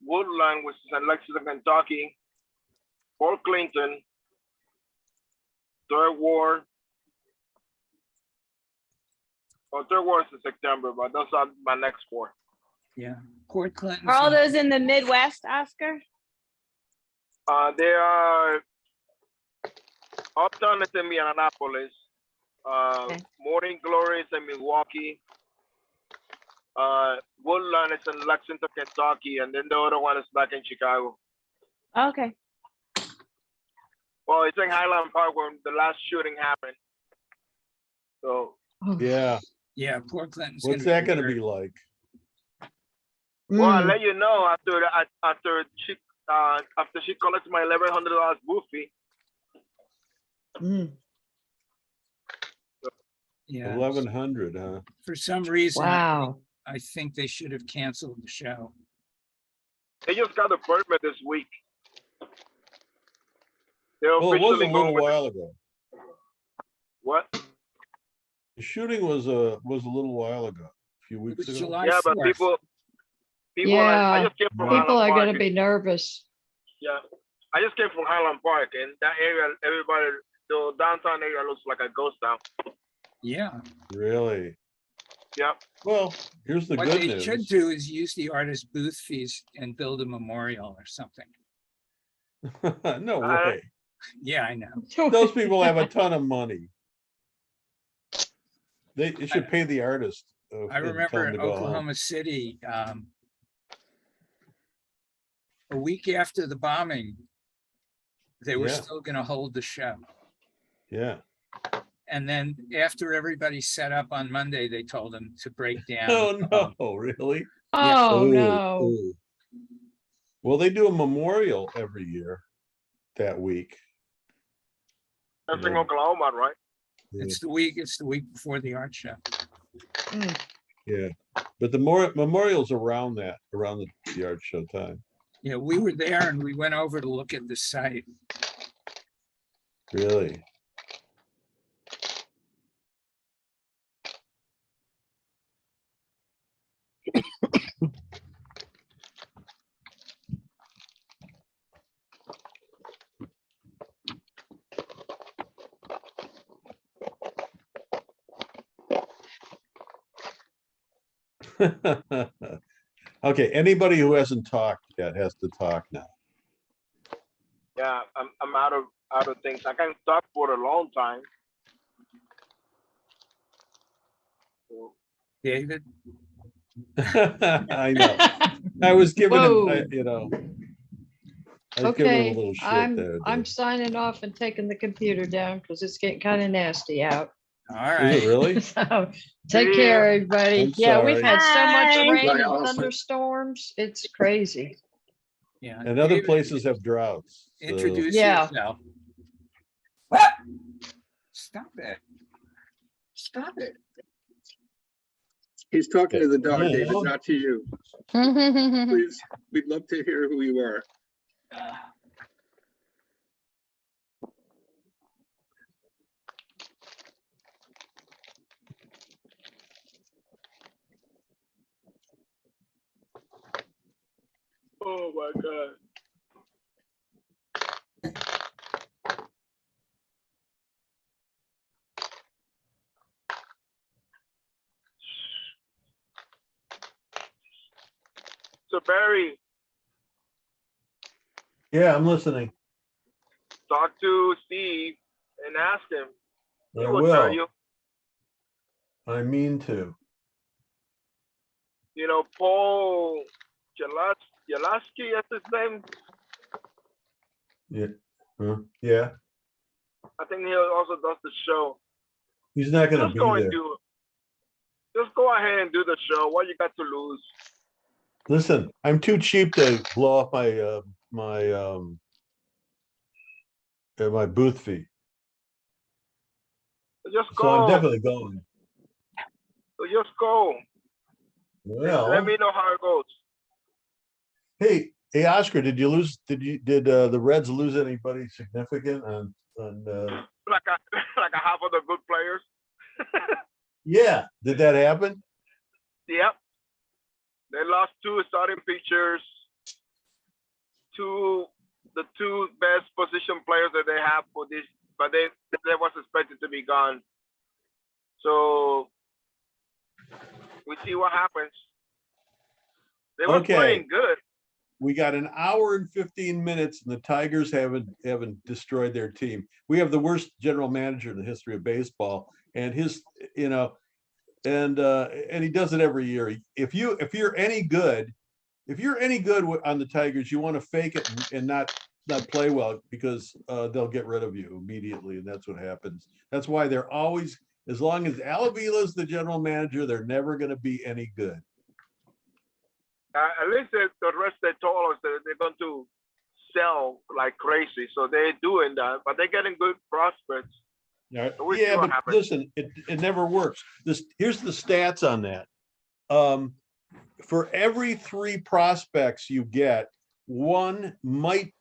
Woodland, which is in Lexington, Kentucky, Fort Clinton, Third Ward. Well, Third Ward is in September, but those are my next 4. Yeah. Port Clinton. Are all those in the Midwest, Oscar? They are Uptown is in Indianapolis. Okay. Morning Glory is in Milwaukee. Woodland is in Lexington, Kentucky, and then the other one is back in Chicago. Okay. Well, it's in Highland Park where the last shooting happened. So Yeah, Yeah, Port Clinton's. what's that gonna great. be like? well, I'll Mm. let you know after she collects my $1,100 booth fee. Mm. Yeah. 1,100, huh? For some reason, Wow. I think they should have canceled the show. They just got a permit this week. They're Well, it was a officially going little with while ago. what? The shooting was a little while ago, a few It weeks was ago. July Yeah, but 4th. people I Yeah, just came from people Highland are Park. going to be nervous. Yeah, I just came from Highland Park, and that area, everybody, the downtown area looks like a ghost town. Yeah. Really? Yeah. Well, here's the What good they should news. do is use the artist booth fees and build a memorial or something. No way. Yeah, I know. Those people have a ton of money. They should pay the artist. I and tell remember them in to go home. Oklahoma City, a week after the bombing, they were Yeah. still gonna hold the show. Yeah. And then after everybody set up on Monday, they told them to break down. Oh, no, really? Oh, Ooh, no. ooh. Well, they do a memorial every year that week. That's in Yeah. Oklahoma, right? It's the week before the art show. Mm. Yeah, but the memorials around the art show time. Yeah, we were there and we went over to look at the site. Really? Okay, anybody who hasn't talked yet has to talk now. Yeah, I'm out of things. I can talk for a long time. So, David, I know. I was giving him, Whoa. you know. I was giving him a Okay, little shit I'm there. I'm Dave. signing off and taking the computer down because it's getting kind of nasty out. all Is right. it really? So, take Yeah. care, everybody. I'm Yeah, we've sorry. had so much Bye. rain Bye, and Allison. thunderstorms. It's crazy. Yeah. And other David, places have droughts. so- Introduce Yeah. yourself. Stop it. Stop it. He's talking to the dog, Yeah. David, not to you. Please, we'd love to hear who you are. oh my God. So Barry, Yeah, I'm listening. talk to Steve and ask him. He I will tell will. you. I mean to. You know, Paul Jalaski, that's his name. Yeah. Huh? Yeah. I think he also does the show. He's not gonna Just be go and there. do it. Just go ahead and do the show. What you got to lose? Listen, I'm too cheap to blow off my booth fee. Just So I'm go. definitely going. Just go. Well, Let me know how it goes. hey, Oscar, did the Reds lose anybody significant on Like a half of the good players. yeah, did that happen? Yep. They lost 2 starting pitchers, the 2 best position players that they have for this, but they was expected to be gone. So we see what happens. They were Okay. playing good. We got an hour and 15 minutes and the Tigers haven't destroyed their team. We have the worst general manager in the history of baseball, and his, you know, and he does it every year. If you're any good on the Tigers, you want to fake it and not play well, because they'll get rid of you immediately, and that's what happens. That's why they're always, as long as Alavila's the general manager, they're never going to be any good. At least the rest they told us that they're going to sell like crazy, so they're doing that. But they're getting good prospects. Yeah, So we'll see what but happens. listen, it never works. Here's the stats on that. For every 3 prospects you get, one might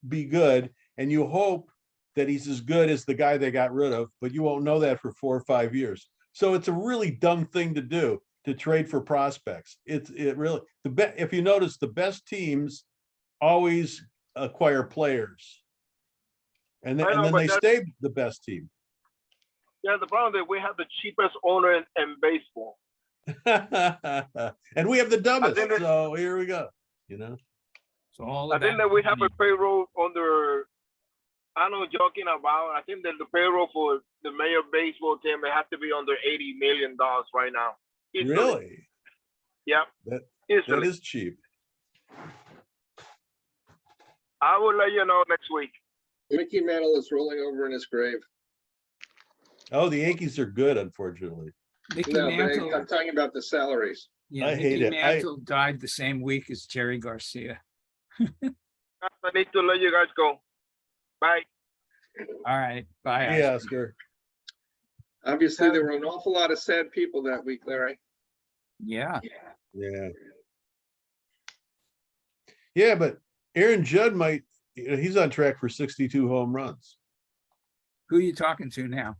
be good, and you hope that he's as good as the guy they got rid of, but you won't know that for 4 or 5 years. So it's a really dumb thing to do, to trade for prospects. It really, if you notice, the best teams always acquire players, and I know, then but they stay the best team. Yeah, the problem is we have the cheapest owner in baseball. And we have the dumbest, think that- so here we go, you know. It's all I think about that we have money. a payroll under, I know joking about, I think that the payroll for the mayor baseball team, it has to be under $80 million right now. Easily. Really, Yeah. that Easily. is cheap. I will let you know next week. Mickey Mantle is rolling over in his grave. Oh, the Yankees are good, unfortunately. Mickey No, but Mantle, I'm talking about the salaries. yeah, I hate Mickey it. Mantle died the same week as Jerry Garcia. I need to let you guys go. Bye. All right, bye. Yeah, Oscar. Oscar. Obviously, there were an awful lot of sad people that week, Larry. Yeah, Yeah, but Aaron Judd might, he's on track for 62 home runs. who are you talking to now?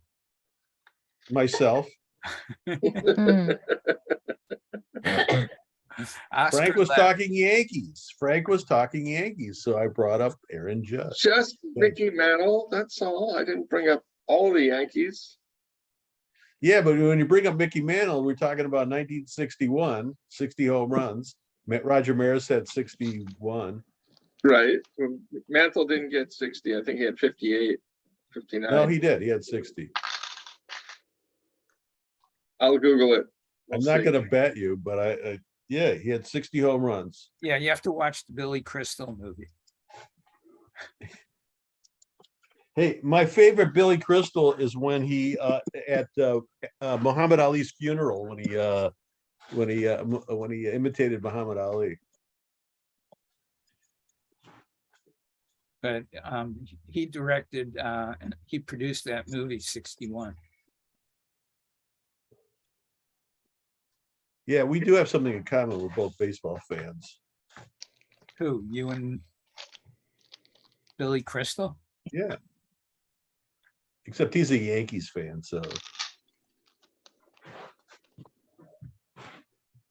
Myself. Hmm. Oscar Frank was left. talking Yankees. So I brought up Aaron Judd. Just Mickey Mantle, that's all. I didn't bring up all the Yankees. Yeah, but when you bring up Mickey Mantle, we're talking about 1961, 60 home runs. Roger Maris had 61. Right. Well, Mantle didn't get 60. I think he had 58, 59. No, he did. He had 60. I'll Google it. I'm We'll not see. going to bet you, but yeah, he had 60 home runs. Yeah, you have to watch the Billy Crystal movie. Hey, my favorite Billy Crystal is when he at Muhammad Ali's funeral when he imitated Muhammad Ali. But he directed and he produced that movie 61. Yeah, we do have something in common. We're both baseball fans. Who, you and Billy Crystal? Yeah. Except he's a Yankees fan, so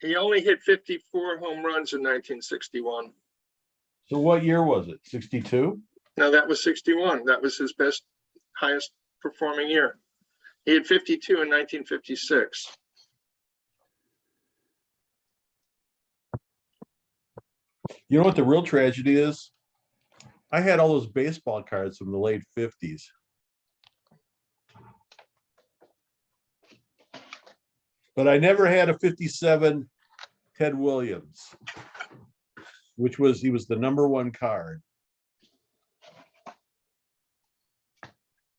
He only hit 54 home runs in 1961. so what year was it? 62? No, that was 61. That was his best, highest performing year. He had 52 in 1956. You know what the real tragedy is? I had all those baseball cards from the late 50s. But I never had a 57 Ted Williams, he was the #1 card.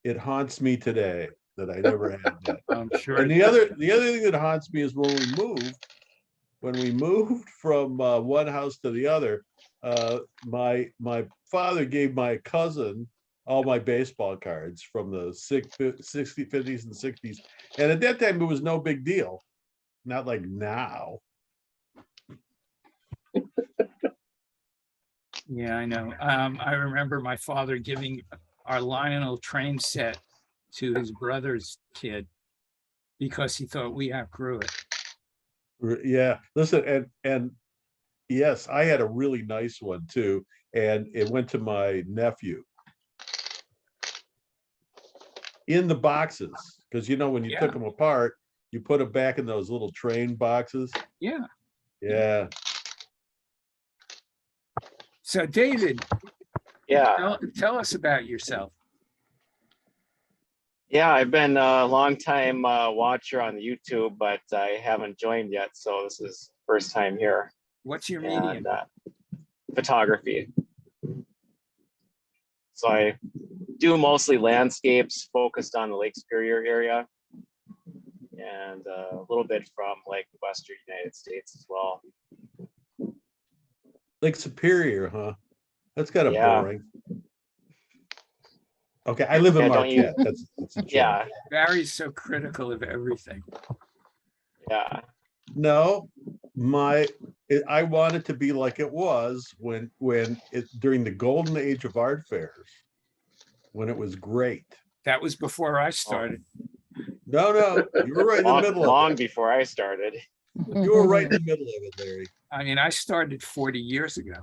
It haunts me today that I never had that. I'm sure. And the other thing that haunts me is when we moved from one house to the other, my father gave my cousin all my baseball cards from the 60s, 50s, and 60s. And at that time, it was no big deal. Not like now. Yeah, I know. I remember my father giving our Lionel train set to his brother's kid because he thought we outgrew it. Yeah, listen, and yes, I had a really nice one too, and it went to my nephew in the boxes, because when you took them apart, you put them back in those little train boxes. Yeah. Yeah. So David, Yeah, tell us about yourself. yeah, I've been a long time watcher on YouTube, but I haven't joined yet, so this is first time here. What's your And medium? photography. So I do mostly landscapes focused on the Lake Superior area, and a little bit from like the Western United States as well. Lake Superior, huh? That's kind of Yeah. boring. Okay, I live in Yeah, don't you- Marquette. That's a joke. Yeah, Barry's so critical of everything. yeah, No, I want it to be like it was when during the golden age of art fairs, when it was great. That was before I started. No, you were right in the middle long of it. before I started. You were right in the middle of it, Larry. I mean, I started 40 years ago.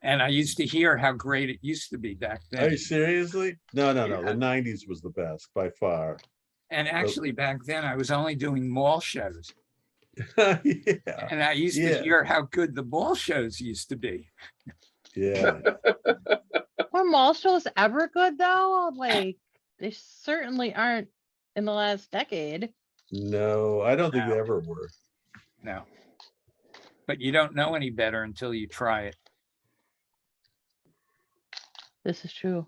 And I used to hear how great it used to be back Are then. you seriously? No. Yeah. The 90s was the best by far. And actually back then I was only doing mall shows. Yeah, And I used to hear how good the mall shows used to be. yeah. Were mall shows ever good though? Like they certainly aren't in the last decade. No, I don't think No. they ever were. No. But you don't know any better until you try it. This is true.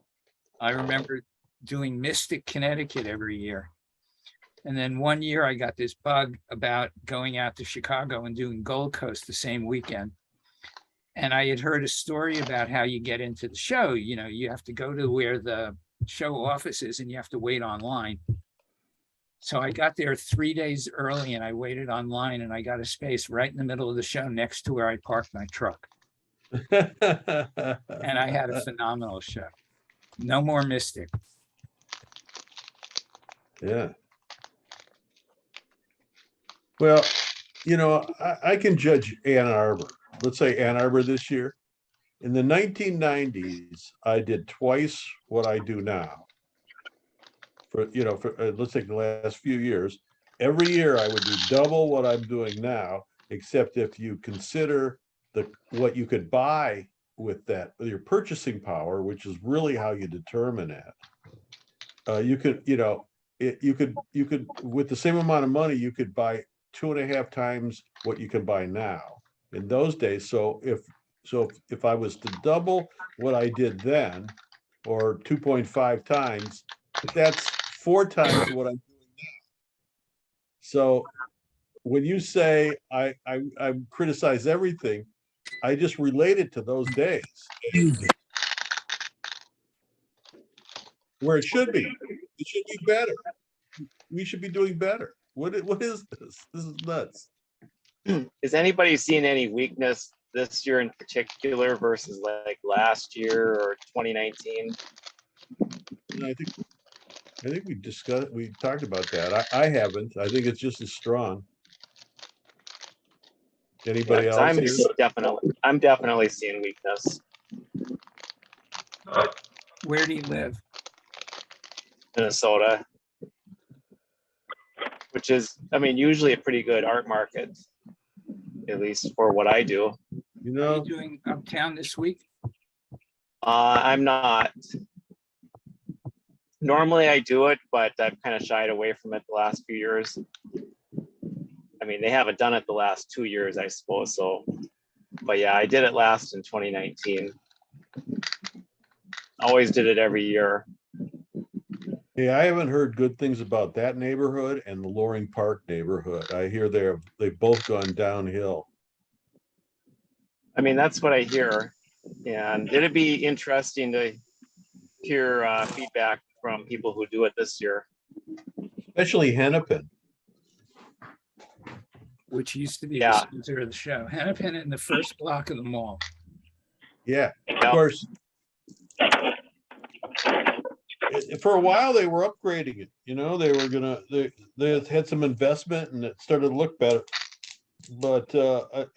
I remember doing Mystic, Connecticut every year. And then one year I got this bug about going out to Chicago and doing Gold Coast the same weekend. And I had heard a story about how you get into the show. You have to go to where the show office is and you have to wait online. So I got there 3 days early and I waited online and I got a space right in the middle of the show next to where I parked my truck. And I had a phenomenal show. No more Mystic. Yeah. Well, I can judge Ann Arbor. Let's say Ann Arbor this year. In the 1990s, I did twice what I do now. for, let's take the last few years. Every year I would do double what I'm doing now, except if you consider what you could buy with that, with your purchasing power, which is really how you determine it. You could, you could, with the same amount of money, you could buy 2.5 times what you can buy now in those days. So if I was to double what I did then, or 2.5 times, that's 4 times what I'm doing now. So when you say I criticize everything, I just relate it to those days. Where it should be. It should be better. We should be doing better. What is this? This is nuts. Is anybody seeing any weakness this year in particular versus like last year or 2019? And I think we talked about that. I haven't. I think it's just as strong. Anybody Yeah, 'cause else here? I'm definitely seeing weakness. Where do you live? Minnesota, which is, I mean, usually a pretty good art market, at least for what I do. Are you doing uptown this week? I'm not. Normally I do it, but I've kind of shied away from it the last few years. I mean, they haven't done it the last 2 years, I suppose. So, but yeah, I did it last in 2019. Always did it every year. Yeah, I haven't heard good things about that neighborhood and the Loring Park neighborhood. I hear they've both gone downhill. I mean, that's what I hear. And it'd be interesting to hear feedback from people who do it this year. Especially Hennepin. Which used to be Yeah. the center of the show. Hennepin in the first block of the mall. Yeah, Yeah. of course. For a while they were upgrading it, they were they had some investment and it started to look better. But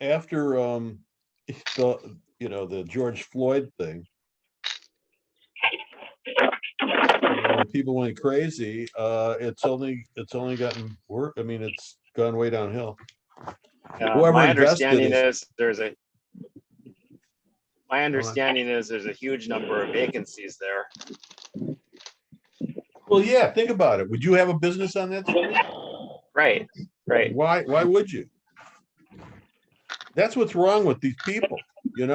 after the George Floyd thing, people went crazy. It's only gotten worse. I mean, it's gone way downhill. Whoever My invested understanding is- is there's a huge number of vacancies there. Well, yeah, think about it. Would you have a business on that street? Right. Why would you? That's what's wrong with these people, They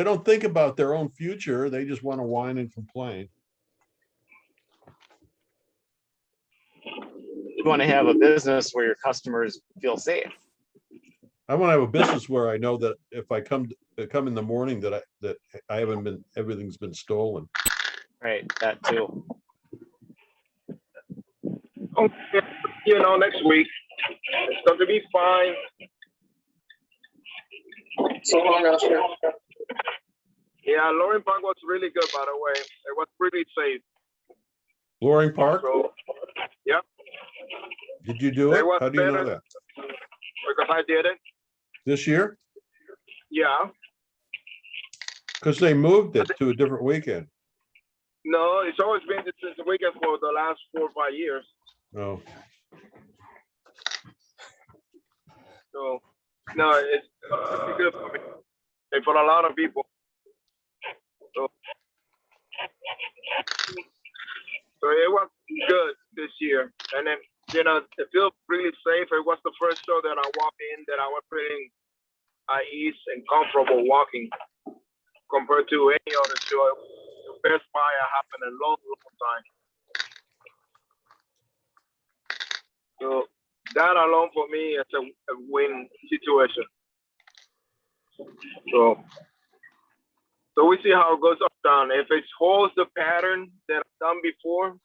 don't think about their own future. They just want to whine and complain. You want to have a business where your customers feel safe. I want to have a business where I know that if I come in the morning that I haven't been, everything's been stolen. Right, that too. Okay, next week. It's going to be fine. So long, Oscar. Yeah, Loring Park was really good, by the way. It was pretty safe. Loring Park? So, yeah. Did you do it? It was How do you know better. that? Because I did it. This year? Yeah. Because they moved it to a different weekend. No, it's always been since the weekend for the last 4 or 5 years. Oh, So, no, it's good for me and for a lot of people. So it was good this year. And then, it feels really safe. It was the first show that I walked in that I was feeling at ease and comfortable walking compared to any other show. The best buy I happened in a long, long time. So that alone for me is a win situation. So we see how it goes up down. If it holds the pattern that I've done before,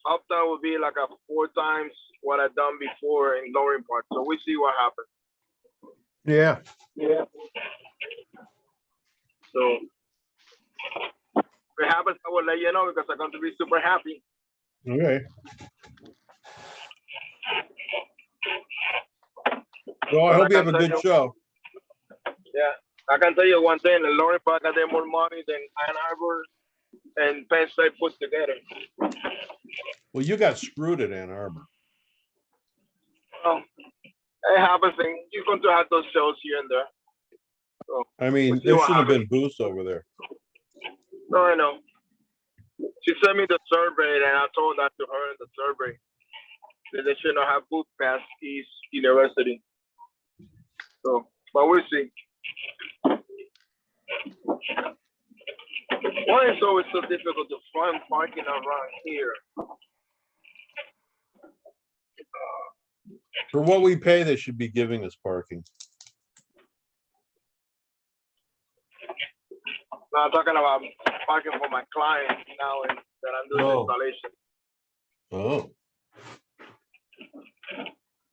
uptown will be like a 4 times what I've done before in Loring Park. So we see what happens. yeah. So if it happens, I will let you know because I'm going to be super happy. Okay. Well, I hope you have a good show. Yeah, I can tell you one thing: in Loring Park, I did more money than Ann Arbor, and Penn State put together. Well, you got screwed at Ann Arbor. Well, it happens, and you're going to have those shows here and there. So, I mean, we'll see there what shouldn't have been happens. booths over there. No, I know. She sent me the survey, and I told that to her in the survey that they should not have booth past East University. So, but we'll see. Why is it always so difficult to find parking around here? For what we pay, they should be giving us parking. No, I'm talking about parking for my clients now and that I'm doing Oh. installation. Oh.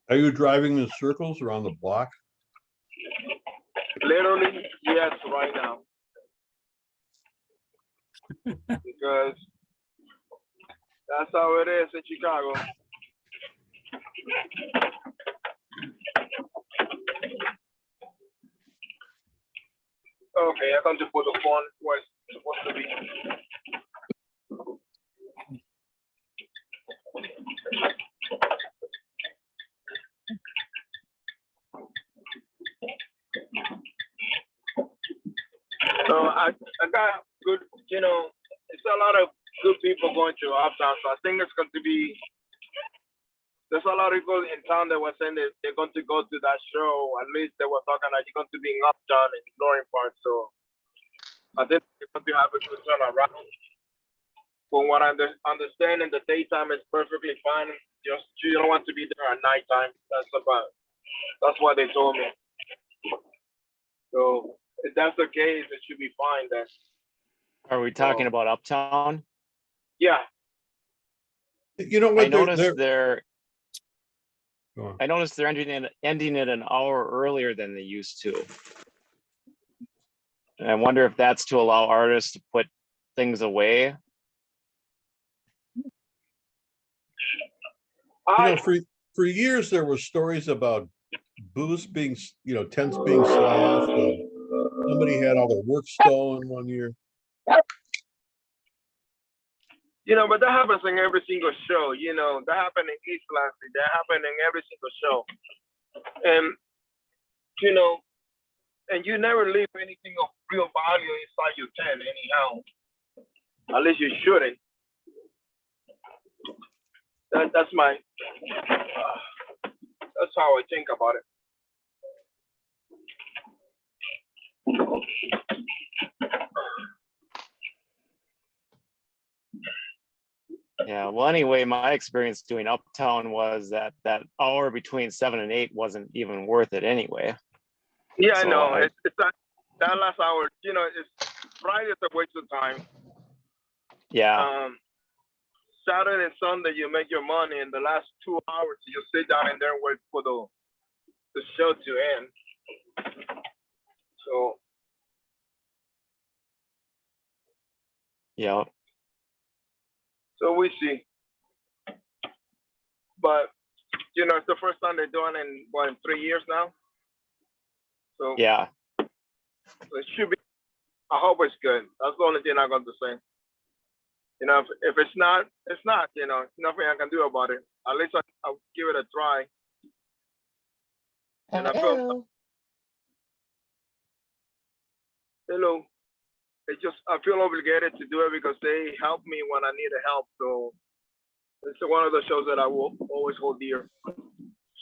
Are you driving in circles around the block? Literally, yes, right now. Because that's how it is in Chicago. Okay, I come to put the phone where it's supposed to be. So I got good, it's a lot of good people going to Uptown. So I think it's going to be, there's a lot of people in town that were saying that they're going to go to that show. At least they were talking that you're going to be in Uptown and Ignoring Park. So I think they're going to have a good turnaround. From what I understand, in the daytime is perfectly fine. Just you don't want to be there at nighttime. That's what they told me. So if that's the case, it should be fine then. Are we talking about Uptown? Yeah. You know I what? noticed Go they're ending it an hour earlier than they used to. And I wonder if that's to allow artists to put things away. For years there were stories about booths being, tents being slashed. And somebody had all their work stolen one year. But that happens in every single show. That happened in East Lansing. That happened in every single show. And and you never leave anything of real value inside your tent anyhow. At least you shouldn't. That's my. That's how I think about it. Yeah, well, anyway, my experience doing Uptown was that hour between 7 and 8 wasn't even worth it anyway. Yeah, So I know. It's that last hour, it's Friday is a waste of time. Yeah. Saturday and Sunday, you make your money, and the last 2 hours, you sit down and there and wait for the show to end. So. Yeah. So we see. But, it's the first time they're doing it in 3 years now. So Yeah. it should be, I hope it's good. That's the only thing I'm going to say. If it's not, it's not, nothing I can do about it. At least I'll give it a try. And hello. I feel obligated to do it because they help me when I need help. So it's one of the shows that I will always hold dear.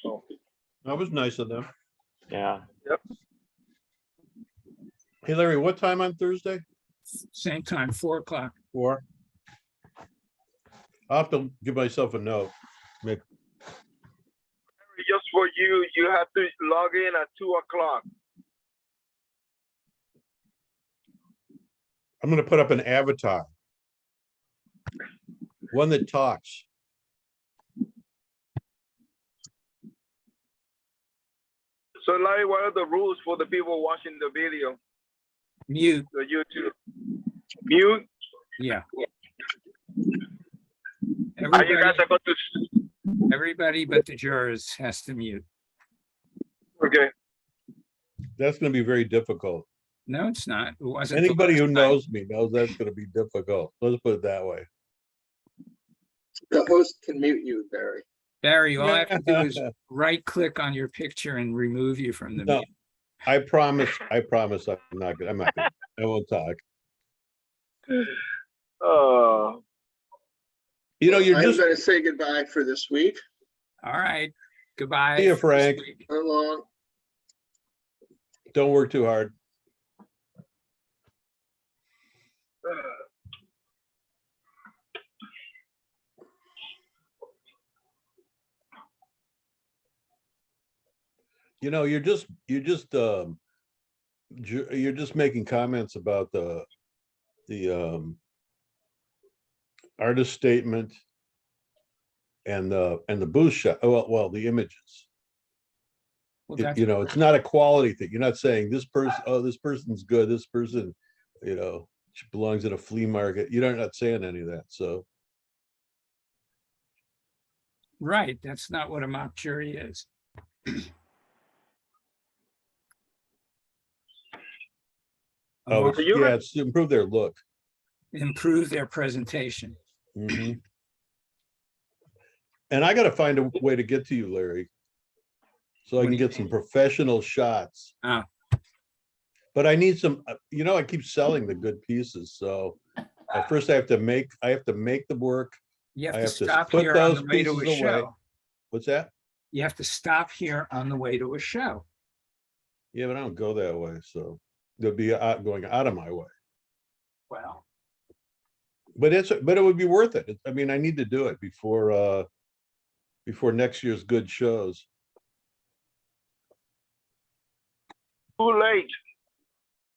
So That was nice of them. Yeah. Yep. Hey, Larry, what time on Thursday? Same time, 4 o'clock. 4. I'll have to give myself a note. just for you, you have to log in at 2 o'clock. I'm going to put up an avatar. One that talks. So Larry, what are the rules for the people watching the video? Mute. The YouTube. Mute? Yeah. And you guys are going to. Everybody but the jurors has to mute. Okay. That's going to be very difficult. No, it's not. It wasn't. the Anybody who last time. knows me knows that's gonna be difficult. Let's put it that way. The host can mute you, Barry. Barry, all I have to do is right click on your picture and remove you from the No. meeting. I promise I'm not gonna, I won't talk. Oh, You know, you're I'm just, gonna say goodbye for this week. All right. Goodbye. See ya, for this Frank. week. So long. don't work too hard. You know, you're just making comments about the artist statement and the booth shot. Well, the images. Well, You know, it's not a quality thing. You're not saying this person, oh, this person's good, this person, you know, belongs in a flea market. You're not saying any of that. So right. That's not what a mock jury is. A mock- yeah, it's to improve their look. improve their presentation. Mhm. And I gotta find a way to get to you, Larry. So I What can do you get some mean? professional shots. Ah. But I need some, you know, I keep selling the good pieces, so first I have to make the work. You have I to have to stop put here on those the way to a pieces away. show. What's that? You have to stop here on the way to a show. Yeah, but I don't go that way, so they'll be going out of my way. Well, But it would be worth it. I mean, I need to do it before next year's good shows. too late.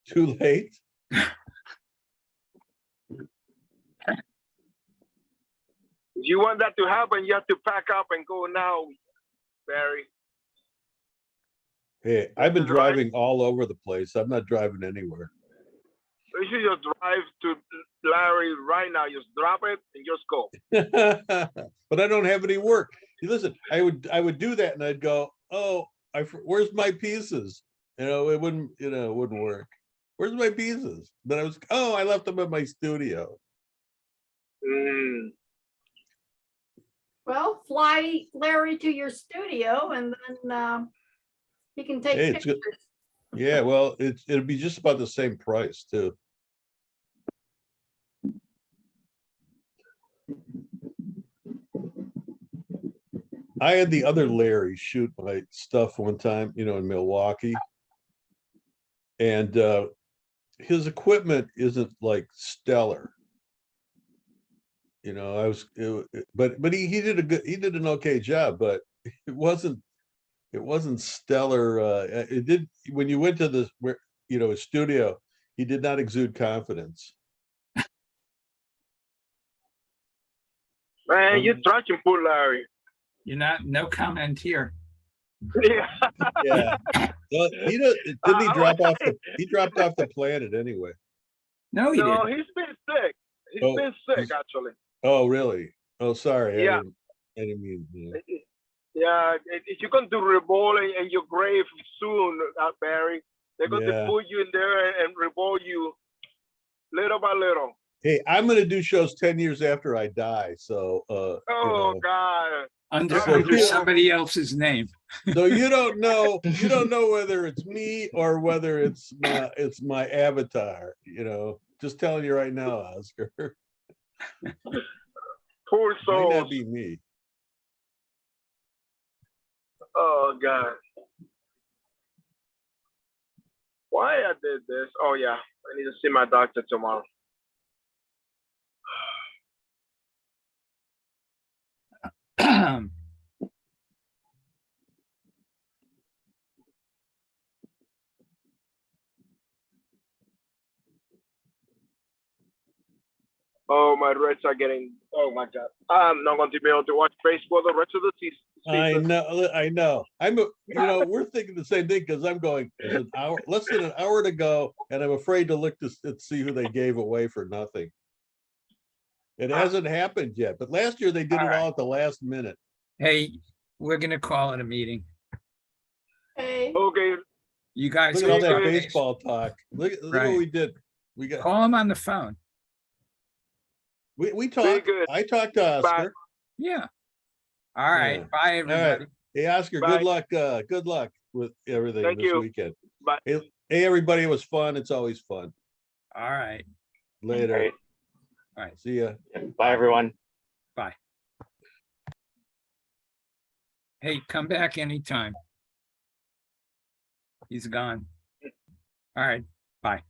Too late? If you want that to happen, you have to pack up and go now, Barry. Hey, I've been This is right. driving all over the place. I'm not driving anywhere. You should just drive to Larry right now. Just drop it and just go. But I don't have any work. You listen, I would do that and I'd go, oh, where's my pieces? You know, it wouldn't work. Where's my pieces? Then I left them in my studio. Mm. Well, fly Larry to your studio and then he can take Hey, it's good. pictures. Yeah, well, it'll be just about the same price too. I had the other Larry shoot my stuff one time, you know, in Milwaukee. And his equipment isn't like stellar. You know, but he did an okay job, but it wasn't stellar. It did, when you went to his studio, he did not exude confidence. Man, you're touching poor Larry. you're not, no comment here. Yeah. Yeah. Well, didn't he drop off he dropped off the planet anyway. No, he No, didn't. he's been sick. He's Oh, been sick, actually. Oh, really? Oh, sorry. Yeah. I didn't mean, yeah. Yeah, if you're going to revolt in your grave soon, Barry, they're going Yeah. to put you in there and revolt you little by little. Hey, I'm gonna do shows 10 years after I die, so Oh, you know. God. Under So under you- somebody else's name. So you don't know whether it's me or whether it's my avatar, you know. Just telling you right now, Oscar. Poor Might soul. not be me. Oh, God. Why I did this? Oh, yeah. I need to see my doctor tomorrow. Oh, my Reds are getting. Oh my God! I'm not going to be able to watch baseball the rest of the season. I know. We're thinking the same thing because I'm going, there's less than an hour to go, and I'm afraid to look to see who they gave away for nothing. It hasn't happened yet, but last year they did it all at the last minute. Hey, we're gonna call it a meeting. Okay. Okay. You guys. Look at can all that talk- baseball talk. Look what Right. we did. We got, Call him on the phone. we talked, good. I talked to Oscar. Yeah. All right. Yeah. Bye, everybody. Hey, Oscar, Bye. good luck with everything Thank this you. weekend. Bye. Hey, everybody, it was fun. It's always fun. All right. Later. Great. All right. See ya. Bye, everyone. Hey, come back anytime. He's gone. All right. Bye.